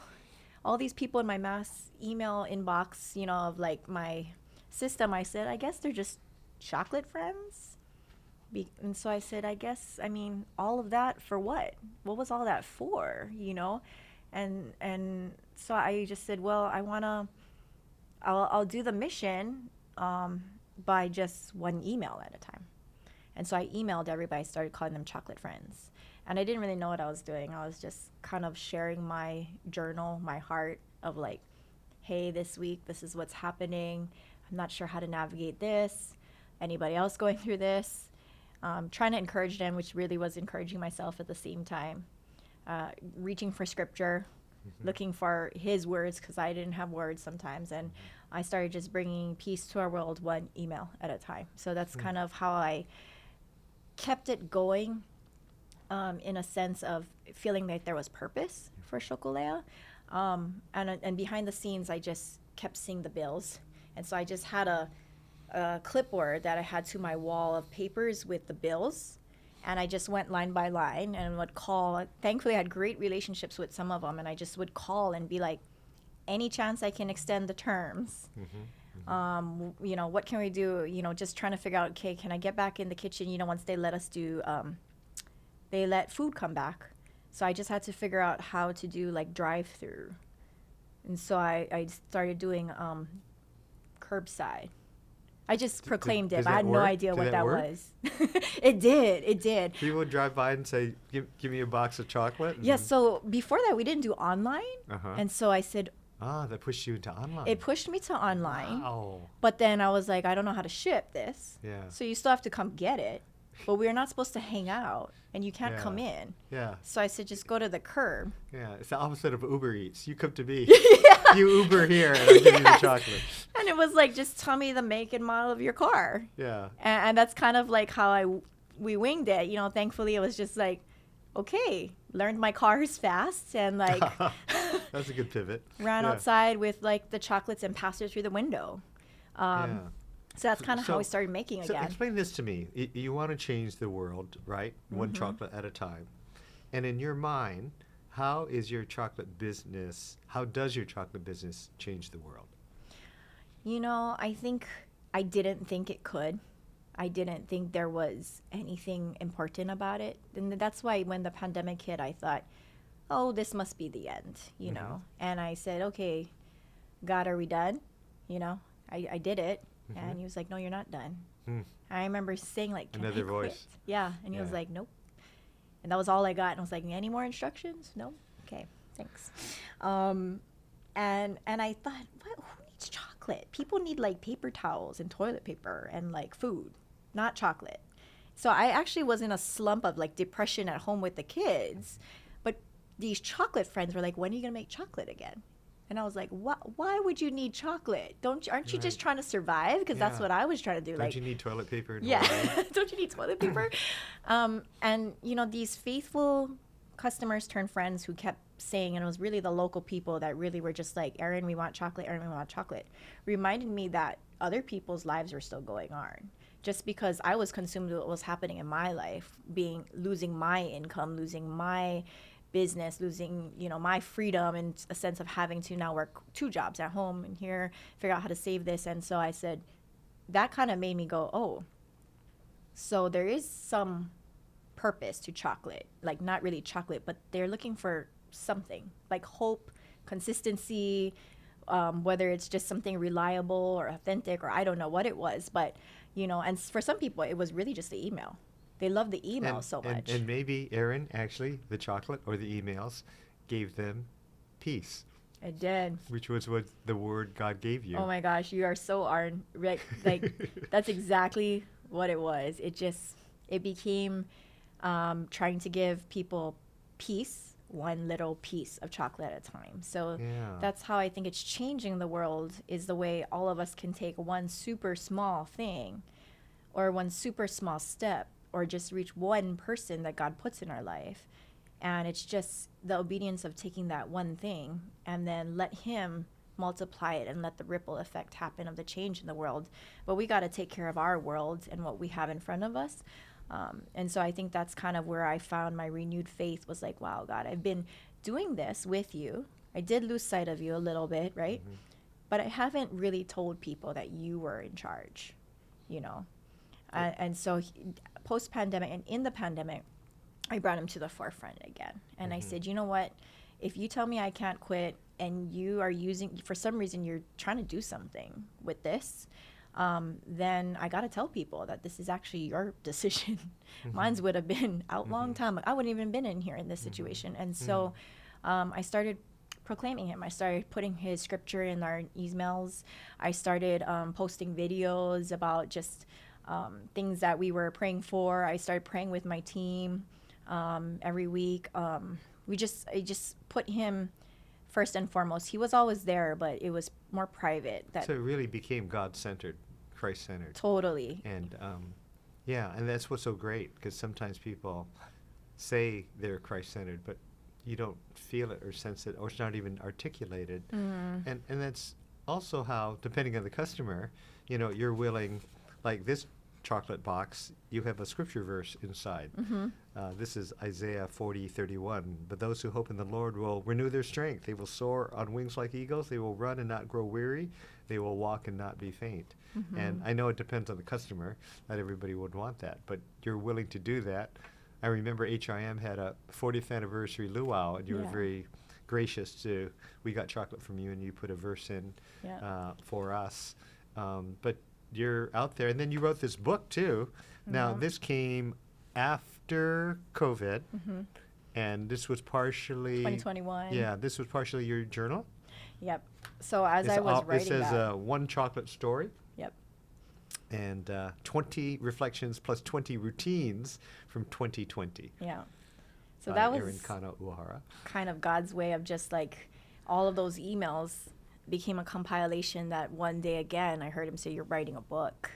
all these people in my mass email inbox, of like my system, I said, I guess they're just chocolate friends. And so I said, all of that for what? What was all that for, And so I just said, well, I'll do the mission by just one email at a time. And so I emailed everybody, started calling them chocolate friends. And I didn't really know what I was doing. I was just kind of sharing my journal, my heart of like, hey, this week, this is what's happening. I'm not sure how to navigate this. Anybody else going through this? Trying to encourage them, which really was encouraging myself at the same time. Reaching for scripture, looking for his words, because I didn't have words sometimes. And I started just bringing peace to our world one email at a time. So that's kind of how I kept it going, in a sense of feeling like there was purpose for Chocolea. And behind the scenes, I just kept seeing the bills. And so I just had a clipboard that I had to my wall of papers with the bills. And I just went line by line and would call. Thankfully, I had great relationships with some of them. And I just would call and be like, any chance I can extend the terms? What can we do? Just trying to figure out, okay, can I get back in the kitchen? Once they let us do, they let food come back. So I just had to figure out how to do like drive-through. And so I started doing curbside. I just proclaimed it, but I had no idea what that was. It did. People would drive by and say, give me a box of chocolate? Yes, so before that, we didn't do online. And so I said, that pushed you into online. It pushed me to online. Wow. But then I was like, I don't know how to ship this. Yeah. So you still have to come get it. But we're not supposed to hang out, and you can't come in. Yeah. So I said, just go to the curb. Yeah, it's the opposite of Uber Eats. You come to me. Yeah. You Uber here, and I give you the chocolate. And it was like, just tell me the make and model of your car. Yeah. And that's kind of like how we winged it. Thankfully it was just like, okay, learned my cars fast and like. That's a good pivot. Ran outside with like the chocolates and passed it through the window. So that's kind of how we started making again. So explain this to me. You want to change the world, right? One chocolate at a time. And in your mind, how does your chocolate business change the world? I didn't think it could. I didn't think there was anything important about it. And that's why when the pandemic hit, I thought, oh, this must be the end, And I said, okay, God, are we done? I did it. And he was like, no, you're not done. I remember saying like, can another I quit? voice. Yeah. And he was like, nope. And that was all I got. And I was like, any more instructions? No. Okay, thanks. And I thought, who needs chocolate? People need like paper towels and toilet paper and like food, not chocolate. So I actually was in a slump of like depression at home with the kids. But these chocolate friends were like, when are you going to make chocolate again? And I was like, why would you need chocolate? Aren't you just trying to survive? Because that's what I was trying to do. Don't you need toilet paper? Don't you need toilet paper? And, these faithful customers turned friends who kept saying, and it was really the local people that really were just like, Erin, we want chocolate. Erin, we want chocolate. Reminded me that other people's lives were still going on. Just because I was consumed with what was happening in my life, losing my income, losing my business, losing, my freedom and a sense of having to now work 2 jobs at home and here, figure out how to save this. And so I said, that kind of made me go, oh, so there is some purpose to chocolate, like not really chocolate, but they're looking for something like hope, consistency, whether it's just something reliable or authentic, or I don't know what it was, but and for some people it was really just the email. They love the email so much. And maybe, Erin, actually, the chocolate or the emails gave them peace. It did. Which was what the word God gave you. Oh my gosh, you are so Arn. Like that's exactly what it was. It became trying to give people peace, one little piece of chocolate at a time. So that's how I think it's changing the world, is the way all of us can take one super small thing or one super small step or just reach one person that God puts in our life. And it's just the obedience of taking that one thing and then let him multiply it and let the ripple effect happen of the change in the world. But we got to take care of our world and what we have in front of us. And so I think that's kind of where I found my renewed faith, was like, wow, God, I've been doing this with you. I did lose sight of you a little bit, right? Mm-hmm. But I haven't really told people that you were in charge, And so post-pandemic and in the pandemic, I brought him to the forefront again. And I said, you know what? If you tell me I can't quit and you are for some reason, you're trying to do something with this, then I got to tell people that this is actually your decision. Mine would have been out long time. I wouldn't even been in here in this situation. And so I started proclaiming him. I started putting his scripture in our emails. I started posting videos about just things that we were praying for. I started praying with my team every week. I just put him first and foremost. He was always there, but it was more private. So it really became God-centered, Christ-centered. Totally. And and that's what's so great, because sometimes people say they're Christ-centered, but you don't feel it or sense it, or it's not even articulated. And that's also how, depending on the customer, you're willing, like this chocolate box, you have a scripture verse inside. This is Isaiah 40:31. But those who hope in the Lord will renew their strength. They will soar on wings like eagles. They will run and not grow weary. They will walk and not be faint. And I know it depends on the customer. Not everybody would want that, but you're willing to do that. I remember HIM had a 40th anniversary luau, and you were very gracious to, we got chocolate from you, and you put a verse in for us. But you're out there, and then you wrote this book too. Now this came after COVID, and this was partially 2021. Yeah, this was partially your journal. Yep. So as I was writing it says that, one chocolate story. Yep. And 20 reflections plus 20 routines from 2020. Yeah. So that was Erin Kanno Uehara. Kind of God's way of just like all of those emails became a compilation that one day again I heard him say, you're writing a book.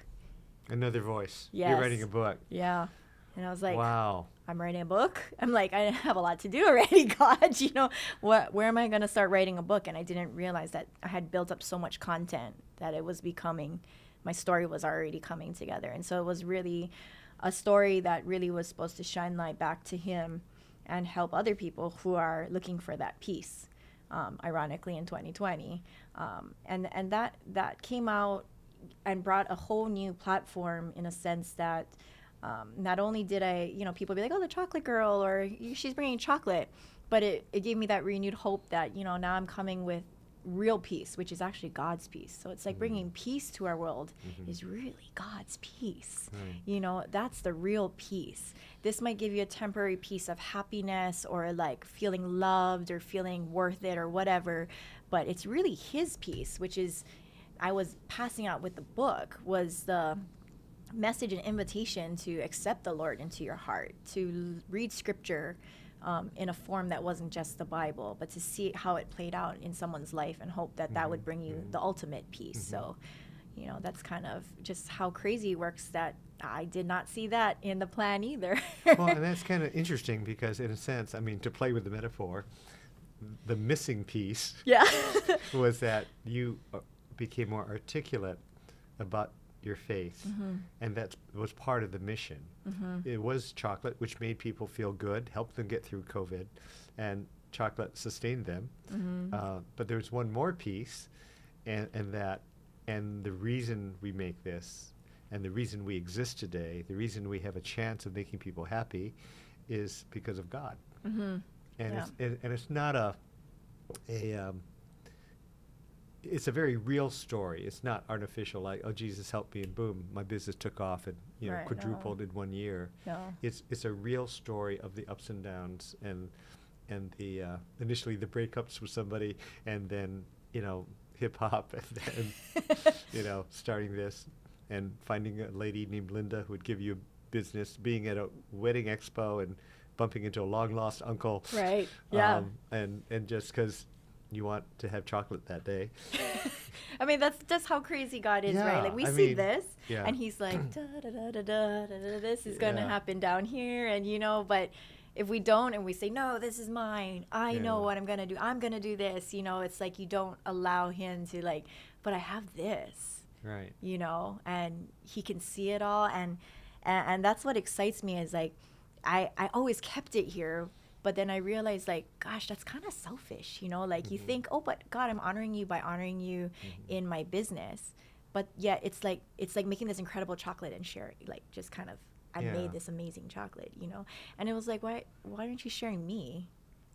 Another voice. Yes. You're writing a book. Yeah. And I was like, wow. I'm writing a book. I'm like, I have a lot to do already, God. Where am I going to start writing a book? And I didn't realize that I had built up so much content that it was becoming, my story was already coming together. And so it was really a story that really was supposed to shine light back to him and help other people who are looking for that peace, ironically, in 2020. And that came out and brought a whole new platform, in a sense that not only did I, people be like, oh, the chocolate girl, or she's bringing chocolate, but it gave me that renewed hope that, now I'm coming with real peace, which is actually God's peace. So it's like bringing peace to our world is really God's peace. That's the real peace. This might give you a temporary piece of happiness or like feeling loved or feeling worth it or whatever, but it's really his peace, which is, I was passing out with the book, was the message and invitation to accept the Lord into your heart, to read scripture in a form that wasn't just the Bible, but to see how it played out in someone's life and hope that that would bring you the ultimate peace. So, that's kind of just how crazy it works, that I did not see that in the plan either. Well, and that's kind of interesting because, in a sense, to play with the metaphor, the missing piece was that you became more articulate about your faith, and that was part of the mission. It was chocolate, which made people feel good, helped them get through COVID, and chocolate sustained them. Mm-hmm. But there's one more piece, and the reason we make this, and the reason we exist today, the reason we have a chance of making people happy, is because of God. Mm-hmm. And Yeah. it's not a it's a very real story. It's not artificial, like, oh, Jesus helped me and boom, my business took off and Right, no. quadrupled in 1 year. No. It's a real story of the ups and downs and the initially the breakups with somebody, and then hip hop, and then starting this and finding a lady named Linda who would give you business, being at a wedding expo and bumping into a long lost uncle. Right. Yeah. And just because you want to have chocolate that day. I mean, that's just how crazy God is, Yeah, right? Like we I see mean, this, yeah. and He's like, da, da, da, da, da, da, da, this is going to Yeah. happen down here, and but if we don't and we say, no, this is mine, I know Yeah. what I'm going to do, I'm going to do this, it's like you don't allow Him to but I have this, Right. and He can see it all, and that's what excites me is like, I always kept it here. But then I realized, gosh, that's kind of selfish, you think, oh, but God, I'm honoring you by honoring you in my business. But yet it's like making this incredible chocolate and sharing, just kind of, I Yeah. made this amazing chocolate, And it was like, why aren't you sharing me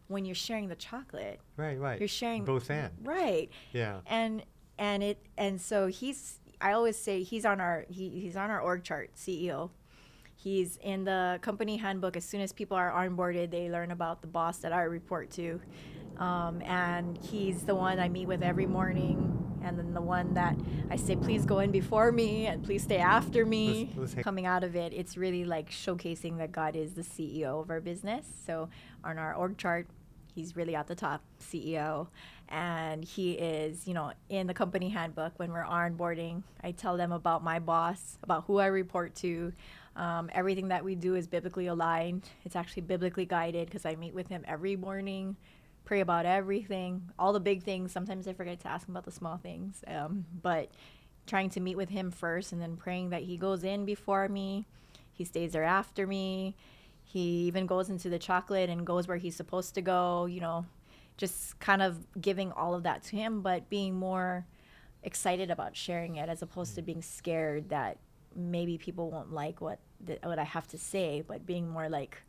when you're sharing the chocolate? Right. You're sharing both and. right. Yeah. And so I always say he's on our org chart, CEO. He's in the company handbook. As soon as people are onboarded, they learn about the boss that I report to. And he's the one I meet with every morning. And then the one that I say, please go in before me and please stay after me. Let's hang- Coming out of it, it's really like showcasing that God is the CEO of our business. So on our org chart, he's really at the top, CEO. And he is, in the company handbook, when we're onboarding, I tell them about my boss, about who I report to. Everything that we do is biblically aligned. It's actually biblically guided because I meet with him every morning, pray about everything, all the big things. Sometimes I forget to ask him about the small things. But trying to meet with him first and then praying that he goes in before me. He stays there after me. He even goes into the chocolate and goes where he's supposed to go, just kind of giving all of that to him, but being more excited about sharing it as opposed to being scared that maybe people won't like what I have to say, but being more like,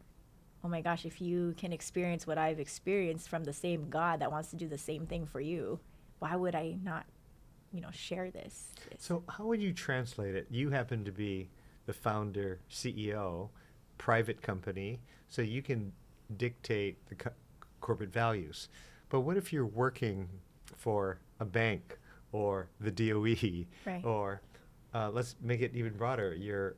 oh my gosh, if you can experience what I've experienced from the same God that wants to do the same thing for you, why would I not, share this? So how would you translate it? You happen to be the founder, CEO, private company, so you can dictate the corporate values. But what if you're working for a bank or the DOE, Right. or let's make it even broader, you're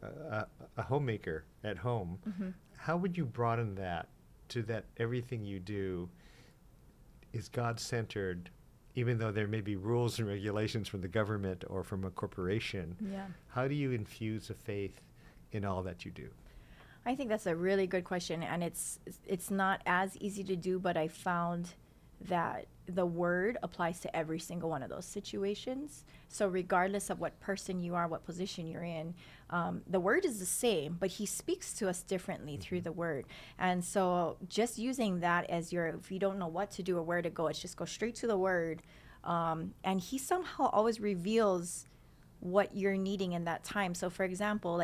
a homemaker at home. Mm-hmm. How would you broaden that to that everything you do is God-centered, even though there may be rules and regulations from the government or from a corporation? Yeah. How do you infuse a faith in all that you do? I think that's a really good question, and it's not as easy to do, but I found that the word applies to every single one of those situations. So regardless of what person you are, what position you're in, the word is the same, but he speaks to us differently through the word. And so just using that as if you don't know what to do or where to go, it's just go straight to the word. And he somehow always reveals what you're needing in that time. So for example,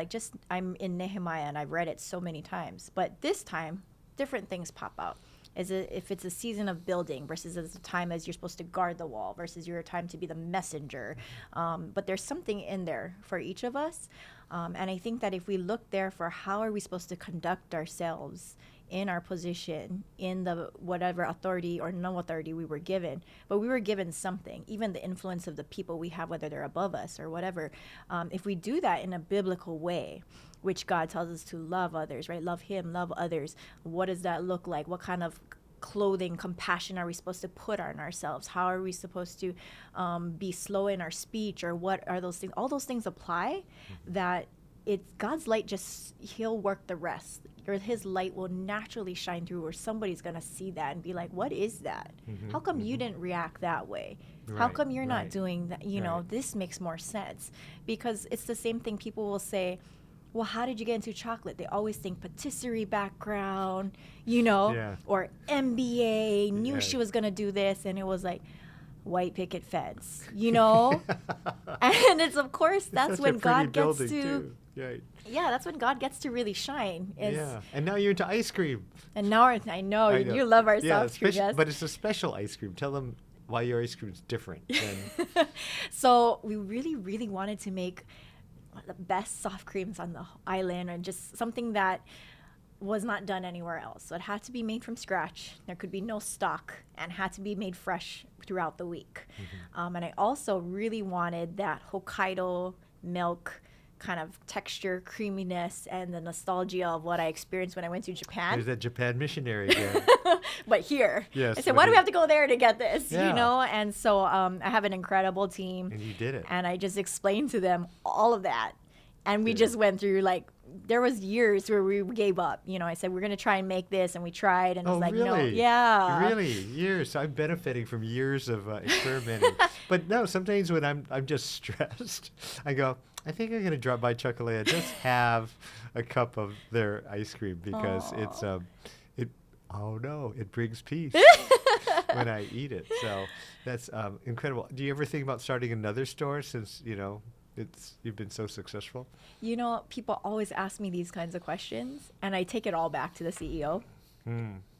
I'm in Nehemiah and I've read it so many times, but this time different things pop out. If it's a season of building versus as a time as you're supposed to guard the wall versus your time to be the messenger. But there's something in there for each of us. And I think that if we look there for how are we supposed to conduct ourselves in our position, in the whatever authority or no authority we were given, but we were given something, even the influence of the people we have, whether they're above us or whatever. If we do that in a biblical way, which God tells us to love others, right? Love him, love others. What does that look like? What kind of clothing, compassion are we supposed to put on ourselves? How are we supposed to be slow in our speech, or what are those things? All those things apply. That it's God's light, he'll work the rest, or his light will naturally shine through, or somebody's going to see that and be like, what is that? How come you didn't react that way? How come you're not doing that? This makes more sense. Because it's the same thing. People will say, well, how did you get into chocolate? They always think patisserie background, you know, Yeah. or MBA, knew Yeah. she was going to do this. And it was like, white picket fence, you know? And it's, of course, that's Such a when pretty God gets building, to, too. Right. yeah, that's when God gets to really shine. Yeah. And now you're into ice cream. And now I know, I you love our Yeah, soft cream, yes. but it's a special ice cream. Tell them why your ice cream is different than So we really, really wanted to make one of the best soft creams on the island, and just something that was not done anywhere else. So it had to be made from scratch. There could be no stock, and had to be made fresh throughout the week. And I also really wanted that Hokkaido milk kind of texture, creaminess, and the nostalgia of what I experienced when I went to Japan. there's that Japan missionary again. But here, Yes, I said, but why do we it- have to go there to get this? Yeah. You know? And so I have an incredible team. And you did it. And I just explained to them all of that. And we Yeah. just went through, like, there was years where we gave up. You know, I said, we're going to try and make this. And we tried. And Oh, it's like, really? no, yeah. Really? Years. I'm benefiting from years of experimenting. But no, sometimes when I'm just stressed, I go, I think I'm going to drop by Chocolea, just have a cup of their ice cream because it's oh no, it brings peace when I eat it. So that's incredible. Do you ever think about starting another store since, you've been so successful? You know, people always ask me these kinds of questions. And I take it all back to the CEO.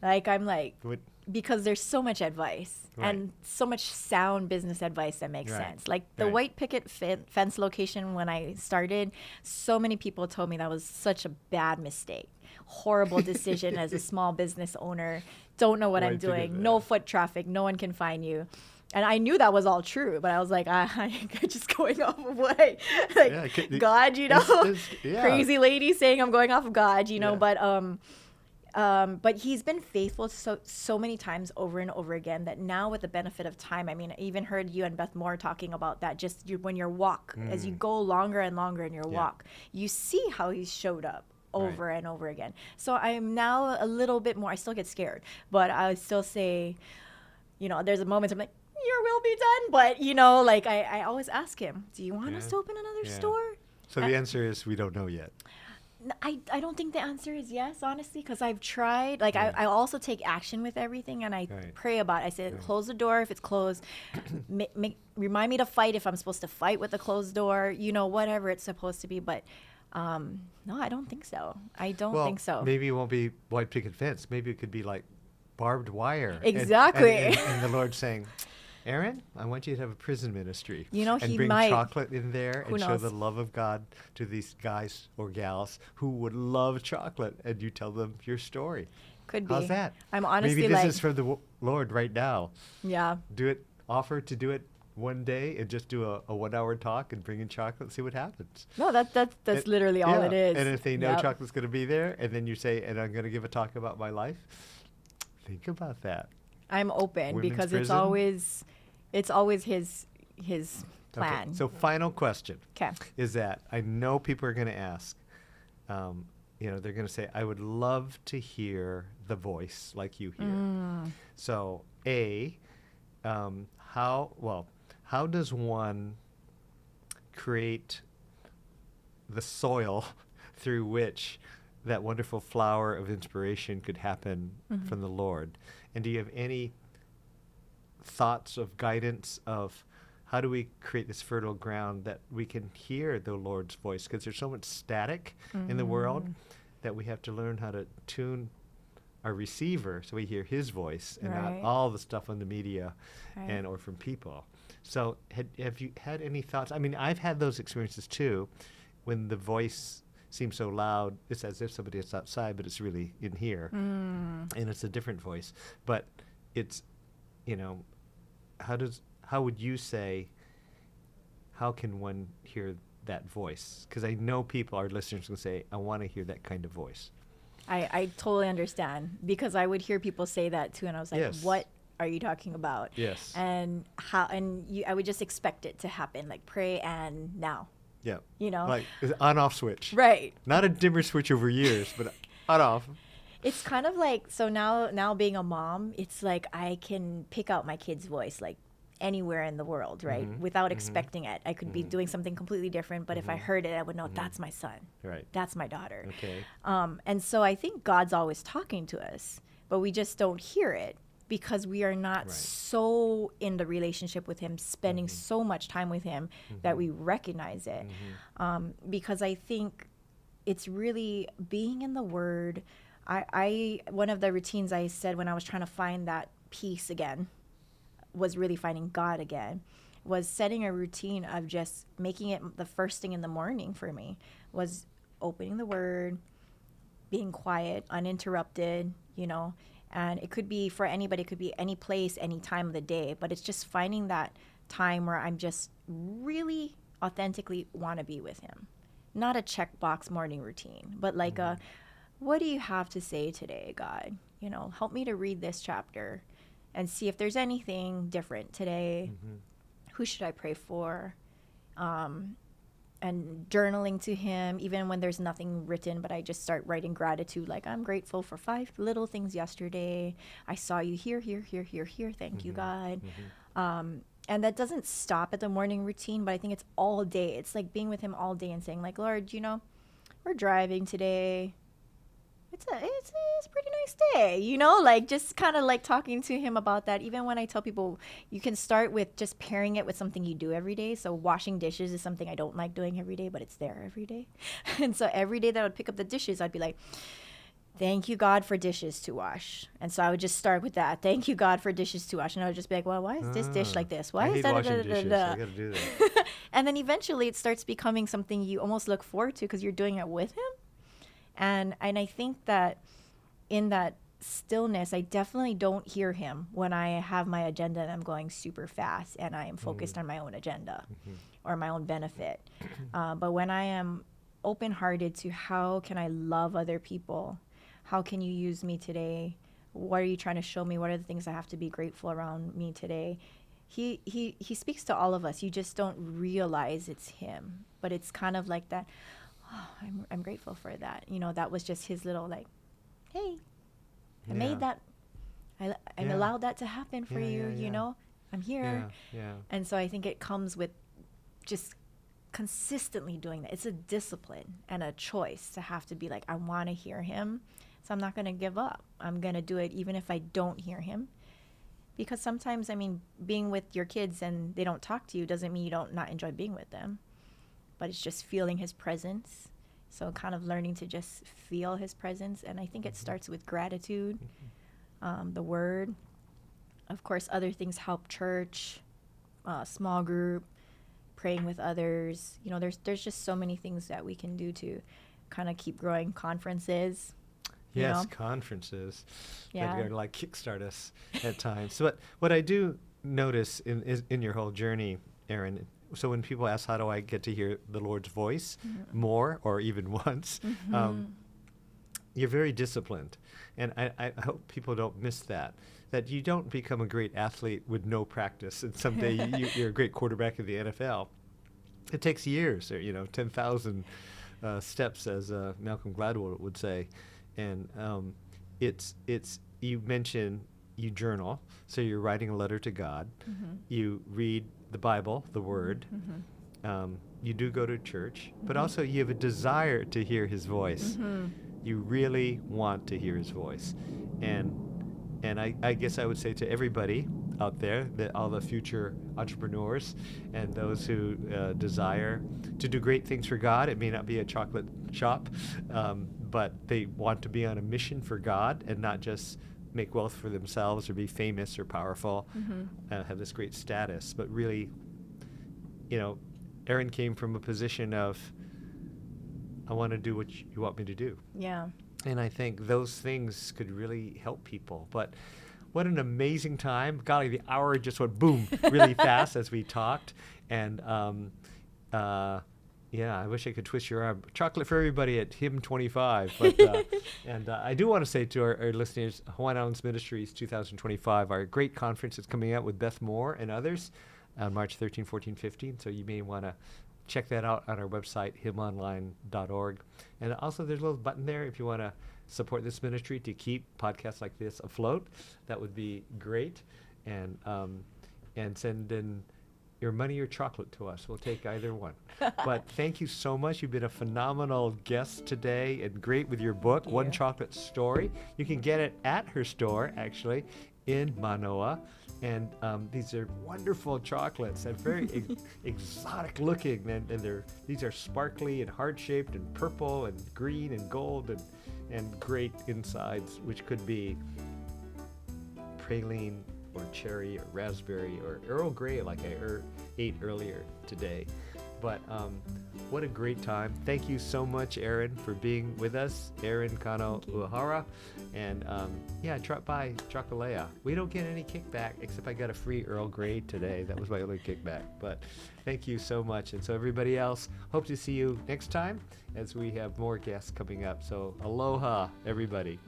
Like, I'm like, What? because there's so much advice Right. and so much sound business advice that makes Right. sense. Like the Right. white picket fence location when I started, so many people told me that was such a bad mistake. Horrible decision as a small business owner. Don't know what I'm White picket, doing. yeah. No foot traffic. No one can find you. And I knew that was all true, but I was like, I'm just going off of what Yeah, God, you know, yeah. crazy lady saying I'm going off of God, you know, Yeah. but he's been faithful so many times over and over again that now with the benefit of time, I mean, I even heard you and Beth Moore talking about that. Just when your walk, as you go longer and longer in your walk, you see how he's showed up over and over again. So I'm now a little bit more, I still get scared, but I would still say, you know, there's a moment I'm like, your will be done. But, you know, like I always ask him, do you want us Yeah. to open another Yeah. store? So the answer is we don't know yet. I don't think the answer is yes, honestly, because I've tried. Like, I also take action with everything, and I Right. pray about it. I say, close the door if it's closed. Remind me to fight if I'm supposed to fight with the closed door, you know, whatever it's supposed to be. But no, I don't think so. I don't think so. Maybe it won't be white picket fence. Maybe it could be like barbed wire. Exactly. And the Lord saying, Erin, I want you to have a prison ministry. You know, and he bring might. chocolate in there Who and show knows? the love of God to these guys or gals who would love chocolate, and you tell them your story. Could be. How's that? I'm honestly Maybe this like, is from the Lord right now. yeah. Do it. Offer to do it one day and just do a 1 hour talk and bring in chocolate. See what happens. No, that's literally all it is. And if they know Yep. chocolate's going to be there, and then you say, and I'm going to give a talk about my life, think about that. I'm open Women's because prison? it's always his Okay, plan. so final question 'Kay. is that I know people are going to ask, they're going to say, I would love to hear the voice like you hear. So how does one create the soil through which that wonderful flower of inspiration could happen from the Lord? And do you have any thoughts of guidance of how do we create this fertile ground that we can hear the Lord's voice? Because there's so much static in the world that we have to learn how to tune our receiver so we hear his voice and Right. not all the stuff on the media Right. and or from people. So have you had any thoughts? I mean, I've had those experiences too when the voice seems so loud. It's as if somebody is outside, but it's really in here. And it's a different voice. But it's, how would you say, how can one hear that voice? Because I know people, our listeners, will say, I want to hear that kind of voice. I totally understand because I would hear people say that too, and I was like, Yes. what are you talking about? Yes. And I would just expect it to happen, like pray and now. Yeah. You know? Like on-off switch. Right. Not a dimmer switch over years, but on-off. It's kind of like, so now being a mom, it's like I can pick out my kid's voice like anywhere in the world, right? Mhm. Without Mhm. expecting it. I could be Mhm. doing something completely different, but if I Mhm. heard it, I would know Mhm. that's my son. Right. That's my daughter. Okay. And so I think God's always talking to us, but we just don't hear it because we are not Right. so in the relationship with Him, spending Mhm. so much time with Him that we recognize it. Because I think it's really being in the Word. I one of the routines I said when I was trying to find that peace again was really finding God again, was setting a routine of just making it the first thing in the morning for me, was opening the Word, being quiet, uninterrupted, and it could be for anybody, it could be any place, any time of the day, but it's just finding that time where I'm just really authentically want to be with Him. Not a checkbox morning routine, but like what do you have to say today, God? Help me to read this chapter and see if there's anything different today. Who should I pray for? And journaling to Him, even when there's nothing written, but I just start writing gratitude. Like, I'm grateful for 5 little things yesterday. I saw you here, here, here, here, here. Thank you, God. And that doesn't stop at the morning routine, but I think it's all day. It's like being with Him all day and saying, like, Lord, we're driving today. It's a pretty nice day, like just kind of like talking to Him about that. Even when I tell people, you can start with just pairing it with something you do every day. So washing dishes is something I don't like doing every day, but it's there every day. And so every day that I would pick up the dishes, I'd be like, thank you, God, for dishes to wash. And so I would just start with that. Thank you, God, for dishes to wash. And I would just be like, well, why is this dish like this? Why I is hate that? washing dishes. I gotta do that. And then eventually it starts becoming something you almost look forward to because you're doing it with Him. And I think that in that stillness, I definitely don't hear Him when I have my agenda and I'm going super fast and I am focused on my own agenda or my own benefit. But when I am open-hearted to how can I love other people, how can you use me today? What are you trying to show me? What are the things I have to be grateful around me today? He speaks to all of us. You just don't realize it's Him, but it's kind of like that. Oh, I'm grateful for that. That was just His little like, hey, I made that. I allowed that to happen for you. I'm here. Yeah. And so I think it comes with just consistently doing that. It's a discipline and a choice to have to be like, I want to hear Him, so I'm not going to give up. I'm going to do it even if I don't hear Him. Because sometimes, being with your kids and they don't talk to you doesn't mean you don't not enjoy being with them. But it's just feeling His presence. So kind of learning to just feel His presence. And I think it starts with gratitude, the Word. Of course, other things help: church, small group, praying with others. There's just so many things that we can do to kind of keep growing. Conferences. Yes, conferences. Yeah. That like kickstart us at times. So what I do notice in your whole journey, Erin, so when people ask, how do I get to hear the Lord's voice more or even once, you're very disciplined. And I hope people don't miss that you don't become a great athlete with no practice and someday you're a great quarterback in the NFL. It takes years, or 10,000 steps, as Malcolm Gladwell would say. And it's you mentioned you journal, so you're writing a letter to God. You read the Bible, the Word. You do go to church, but also you have a desire to hear His voice. You really want to hear His voice. And I guess I would say to everybody out there, that all the future entrepreneurs and those who desire to do great things for God, it may not be a chocolate shop, but they want to be on a mission for God and not just make wealth for themselves or be famous or powerful, have this great status, but really, Erin came from a position of, I want to do what you want me to do. Yeah. And I think those things could really help people. But what an amazing time. Golly, the hour just went boom really fast as we talked. And yeah, I wish I could twist your arm. Chocolate for everybody at Him 25. But, and I do want to say to our listeners, Hawaiian Islands Ministries 2025, our great conference is coming out with Beth Moore and others on March 13, 14, 15. So you may want to check that out on our website, himonline.org. And also there's a little button there if you want to support this ministry to keep podcasts like this afloat. That would be great. And and send in your money or chocolate to us. We'll take either one. But thank you so much. You've been a phenomenal guest today and great with your book, Thank One you. Chocolate Story. You can get it at her store, actually, in Manoa. And these are wonderful chocolates and very exotic looking. And these are sparkly and heart-shaped and purple and green and gold and great insides, which could be praline or cherry or raspberry or Earl Grey like I ate earlier today. But what a great time. Thank you so much, Erin, for being with us. Erin Kanno Uehara. And yeah, drop by Chocolea. We don't get any kickback, except I got a free Earl Grey today. That was my only kickback. But thank you so much. And so everybody else, hope to see you next time as we have more guests coming up. So aloha, everybody.